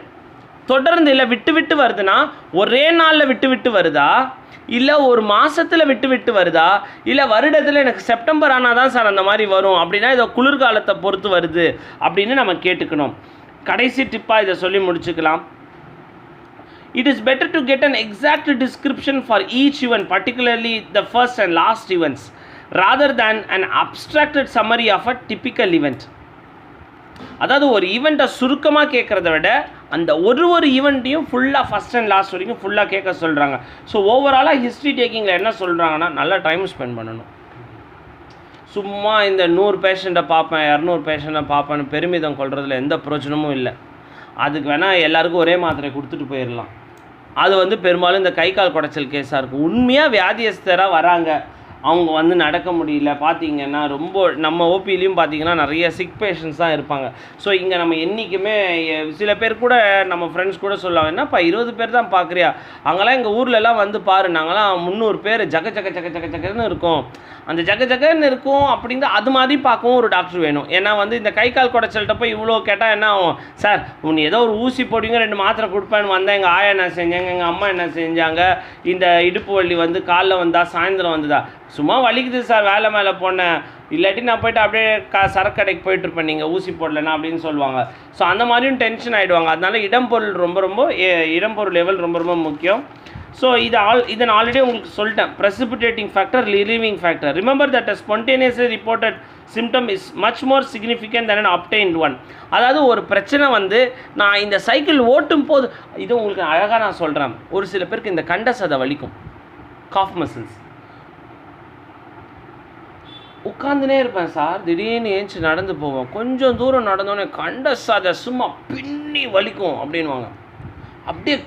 தொடர்ந்து இல்லை விட்டு விட்டு வருதுன்னா ஒரே நாளில் விட்டு விட்டு வருதா, இல்லை ஒரு மாதத்தில் விட்டு விட்டு வருதா, இல்லை வருடத்தில் எனக்கு செப்டம்பர் ஆனால் தான் சார் அந்த மாதிரி வரும் அப்படின்னா இதை குளிர்காலத்தை பொறுத்து வருது அப்படின்னு நம்ம கேட்டுக்கணும். கடைசி டிப்பாக இதை சொல்லி முடிச்சுக்கலாம். It is better to get an exact description for each event, particularly the first and last events, rather than an abstracted summary of a typical event. அதாவது ஒரு ஈவெண்ட்டை சுருக்கமாக கேட்குறத விட அந்த ஒரு ஈவெண்ட்டையும் ஃபுல்லாக ஃபஸ்ட் அண்ட் லாஸ்ட் வரைக்கும் ஃபுல்லாக கேட்க சொல்கிறாங்க. ஸோ ஓவராலாக ஹிஸ்ட்ரி டேக்கிங்கில் என்ன சொல்கிறாங்கன்னா, நல்லா டைம் ஸ்பெண்ட் பண்ணணும். சும்மா இந்த 100 பேஷண்ட்டை பார்ப்பேன் 200 பேஷண்ட்டை பார்ப்பேன்னு பெருமிதம் கொள்றதுல எந்த பிரயோஜனமும் இல்லை. அதுக்கு வேணால் எல்லாருக்கும் ஒரே மாத்திரை கொடுத்துட்டு போயிடலாம். அது வந்து பெரும்பாலும் இந்த கை கால் குடைச்சல் கேஸாக இருக்கும். உண்மையாக வியாதியஸ்தராக வராங்க, அவங்க வந்து நடக்க முடியல, பார்த்தீங்கன்னா ரொம்ப நம்ம ஓபிலையும் பார்த்தீங்கன்னா நிறைய சிக் பேஷண்ட்ஸ் தான் இருப்பாங்க. ஸோ இங்கே நம்ம என்றைக்குமே சில பேர் கூட நம்ம ஃப்ரெண்ட்ஸ் கூட சொல்லுவாங்க, என்னப்பா 20 பேர் தான் பார்க்குறியா, அங்கெல்லாம் எங்கள் ஊர்லலாம் வந்து பாரு, நாங்களாம் 300 பேர் ஜக்கன்னு இருக்கும். அந்த ஜக்கன்னு இருக்கும் அப்படிங்கிற அது மாதிரி பார்க்கவும் ஒரு டாக்டர் வேணும். ஏன்னா வந்து இந்த கை கால் குடைச்சல்கிட்ட போய் இவ்வளோ கேட்டால் என்ன ஆகும், சார் உன்னை ஏதோ ஒரு ஊசி போடுவீங்க 2 மாத்திரை கொடுப்பேன்னு வந்தேன், எங்கள் ஆயா என்ன செஞ்சாங்க, எங்கள் அம்மா என்ன செஞ்சாங்க, இந்த இடுப்பு வலி வந்து காலைல வந்தா சாயந்தரம் வந்துதா, சும்மா வலிக்குது சார் வேலை மேலே போனேன், இல்லாட்டி நான் போய்ட்டு அப்படியே சரக்கு கடைக்கு போயிட்டுருப்பேன் நீங்கள் ஊசி போடலைன்னா அப்படின்னு சொல்லுவாங்க. ஸோ அந்த மாதிரியும் டென்ஷன் ஆகிடுவாங்க. அதனால இடம்பொருள் இடம்பொருள் லெவல் ரொம்ப முக்கியம். ஸோ இதை நான் ஆல்ரெடி உங்களுக்கு சொல்லிட்டேன். Precipitating factor, relieving factor. Remember that a spontaneously reported symptom is much more significant than an obtained one. அதாவது ஒரு பிரச்சனை வந்து நான் இந்த சைக்கிள் ஓட்டும் போது, இது உங்களுக்கு அழகாக நான் சொல்கிறேன். ஒரு சில பேருக்கு இந்த கண்ட சதை வலிக்கும், காஃப் மசில்ஸ், உட்காந்துனே இருப்பேன் சார், திடீர்னு ஏஞ்சி நடந்து போவேன், கொஞ்சம் தூரம் நடந்தோடனே கண்ட சதை சும்மா பின்னி வலிக்கும் அப்படின்வாங்க. அப்படியே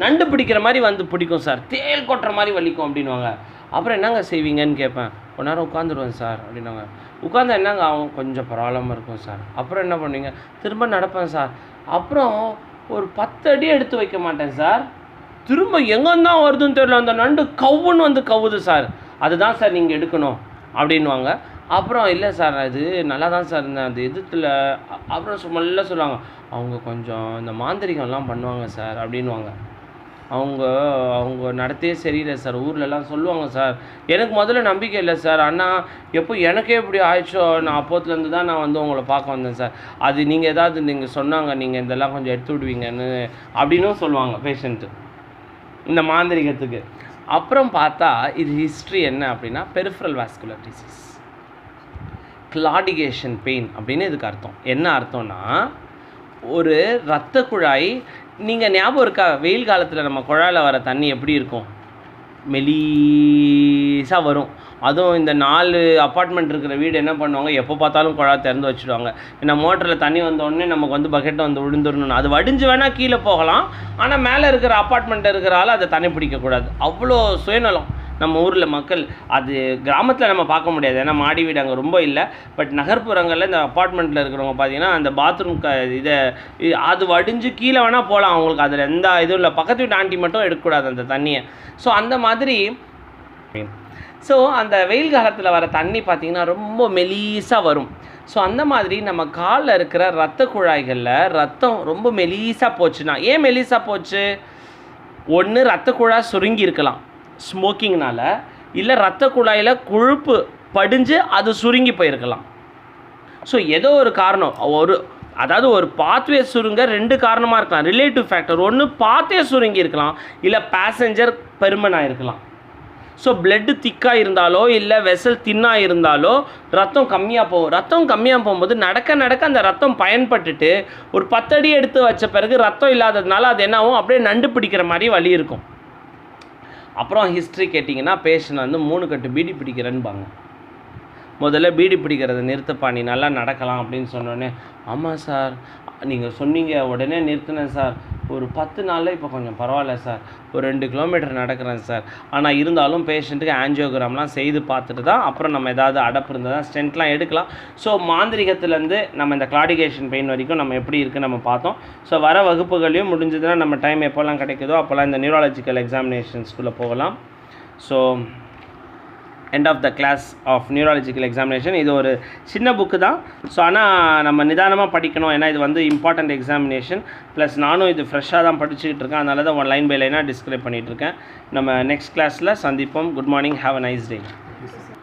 நண்டு பிடிக்கிற மாதிரி வந்து பிடிக்கும் சார், தேல் கொட்டுற மாதிரி வலிக்கும் அப்படின்வாங்க. அப்புறம் என்னங்க செய்வீங்கன்னு கேட்பேன். கொஞ்ச நேரம் உட்காந்துருவேன் சார் அப்படின்னாங்க. உட்காந்தா என்னங்க ஆகும், கொஞ்சம் ப்ராப்ளமாக இருக்கும் சார். அப்புறம் என்ன பண்ணுவீங்க, திரும்ப நடப்பேன் சார். அப்புறம் ஒரு 10 அடி எடுத்து வைக்க மாட்டேன் சார், திரும்ப எங்கேருந்தான் வருதுன்னு தெரியல, அந்த நண்டு கவுன்னு வந்து கவுது சார், அதுதான் சார் நீங்கள் எடுக்கணும் அப்படின்வாங்க. அப்புறம் இல்லை சார் அது நல்லா தான் சார் இருந்தேன், அது எதிர்த்துல. அப்புறம் சும்மா சொல்லுவாங்க, அவங்க கொஞ்சம் இந்த மாந்திரிகம்லாம் பண்ணுவாங்க சார் அப்படின்வாங்க. அவங்க நடத்தையே சரியில்லை சார், ஊர்லலாம் சொல்லுவாங்க சார். எனக்கு முதல்ல நம்பிக்கை இல்லை சார், ஆனால் எப்போ எனக்கே இப்படி ஆயிடுச்சோ நான் அப்போத்துலேருந்து தான் நான் வந்து உங்களை பார்க்க வந்தேன் சார், அது நீங்கள் ஏதாவது நீங்கள் சொன்னாங்க, நீங்கள் இதெல்லாம் கொஞ்சம் எடுத்து விடுவீங்கன்னு அப்படின்னும் சொல்லுவாங்க பேஷண்ட்டு இந்த மாந்திரிகத்துக்கு. அப்புறம் பார்த்தா இது ஹிஸ்ட்ரி என்ன அப்படின்னா, peripheral vascular disease. Claudication pain அப்படின்னு இதுக்கு அர்த்தம். என்ன அர்த்தம்னா, ஒரு இரத்த குழாய், நீங்கள் ஞாபகம் இருக்கா, வெயில் காலத்தில் நம்ம குழாயில் வர தண்ணி எப்படி இருக்கும்? மெலிசாக வரும். அதுவும் இந்த 4 அப்பார்ட்மெண்ட் இருக்கிற வீடு என்ன பண்ணுவாங்க, எப்போ பார்த்தாலும் குழாய் திறந்து வச்சுடுவாங்க. ஏன்னா மோட்டரில் தண்ணி வந்தோடனே நமக்கு வந்து பக்கெட்டை வந்து விழுந்துடணும். அது வடிஞ்சு வேணால் கீழே போகலாம், ஆனால் மேலே இருக்கிற அப்பார்ட்மெண்ட்டில் இருக்கிறால அதை தண்ணி பிடிக்கக்கூடாது. அவ்வளோ சுயநலம் நம்ம ஊரில் மக்கள். அது கிராமத்தில் நம்ம பார்க்க முடியாது, ஏன்னா மாடி வீடு அங்கே ரொம்ப இல்லை. பட் நகர்ப்புறங்களில் இந்த அப்பார்ட்மெண்ட்டில் இருக்கிறவங்க பார்த்தீங்கன்னா அந்த பாத்ரூம் அது வடிஞ்சு கீழே வேணால் போகலாம், அவங்களுக்கு அதில் எந்த இதுவும் இல்லை. பக்கத்து வீட்டு ஆண்டி மட்டும் எடுக்கக்கூடாது அந்த தண்ணியை. ஸோ அந்த மாதிரி ஸோ அந்த வெயில் காலத்தில் வர தண்ணி பார்த்திங்கன்னா ரொம்ப மெலீஸாக வரும். ஸோ அந்த மாதிரி நம்ம காலில் இருக்கிற இரத்த குழாய்களில் ரத்தம் ரொம்ப மெலீஸாக போச்சுன்னா, ஏன் மெலீஸாக போச்சு? ஒன்று இரத்த குழாய் சுருங்கி இருக்கலாம் ஸ்மோக்கிங்னால், இல்லை இரத்த குழாயில் கொழுப்பு படிஞ்சு அது சுருங்கி போயிருக்கலாம். ஸோ ஏதோ ஒரு காரணம், அதாவது ஒரு பாத்வே சுருங்க 2 காரணமாக இருக்கலாம். ரிலேட்டிவ் ஃபேக்டர், ஒன்று பாத்வே சுருங்கி இருக்கலாம், இல்லை பேசஞ்சர் பெருமனாக இருக்கலாம். ஸோ பிளட்டு திக்காக இருந்தாலோ இல்லை வெசல் தின்னாக இருந்தாலோ ரத்தம் கம்மியாக போகும். ரத்தம் கம்மியாக போகும்போது நடக்க நடக்க அந்த ரத்தம் பயன்பட்டுட்டு ஒரு 10 அடி எடுத்து வச்ச பிறகு ரத்தம் இல்லாததுனால அது என்ன ஆகும், அப்படியே நண்டு பிடிக்கிற மாதிரி வலி இருக்கும். அப்புறம் ஹிஸ்ட்ரி கேட்டிங்கன்னா, பேஷண்ட் வந்து 3 கட்டு பீடி பிடிக்கிறேன்பாங்க. முதல்ல பீடி பிடிக்கிறத நிறுத்தப்பா, நீ நல்லா நடக்கலாம் அப்படின்னு சொன்னோடனே, ஆமாம் சார் நீங்கள் சொன்னீங்க உடனே நிறுத்தினேன் சார், ஒரு 10 நாளில் இப்போ கொஞ்சம் பரவாயில்ல சார், ஒரு 2 கிலோமீட்டர் நடக்கிறேன் சார். ஆனால் இருந்தாலும் பேஷண்ட்டுக்கு ஆன்ஜியோகிராம்லாம் செய்து பார்த்துட்டு தான் அப்புறம் நம்ம ஏதாவது அடப்பு இருந்தால் தான் ஸ்டென்ட்லாம் எடுக்கலாம். ஸோ மாந்திரிகத்துலேருந்து நம்ம இந்த கிளாடிகேஷன் பெயின் வரைக்கும் நம்ம எப்படி இருக்குன்னு நம்ம பார்த்தோம். ஸோ வர வகுப்புகளையும் முடிஞ்சதுன்னா நம்ம டைம் எப்போல்லாம் கிடைக்குதோ அப்போல்லாம் இந்த நியூராலஜிக்கல் எக்ஸாமினேஷன்ஸ்குள்ளே போகலாம். So end of the class of neurological examination. இது ஒரு சின்ன புக்கு தான். ஸோ ஆனால் நம்ம நிதானமாக படிக்கணும், ஏன்னா இது வந்து இம்பார்ட்டண்ட் எக்ஸாமினேஷன். ப்ளஸ் நானும் இது ஃப்ரெஷ்ஷாக தான் படிச்சுக்கிட்டு இருக்கேன், அதனால தான் லைன் பை லைனாக டிஸ்கிரைப் பண்ணிகிட்ருக்கேன். நம்ம நெக்ஸ்ட் கிளாஸில் சந்திப்போம். Good morning, have a nice day.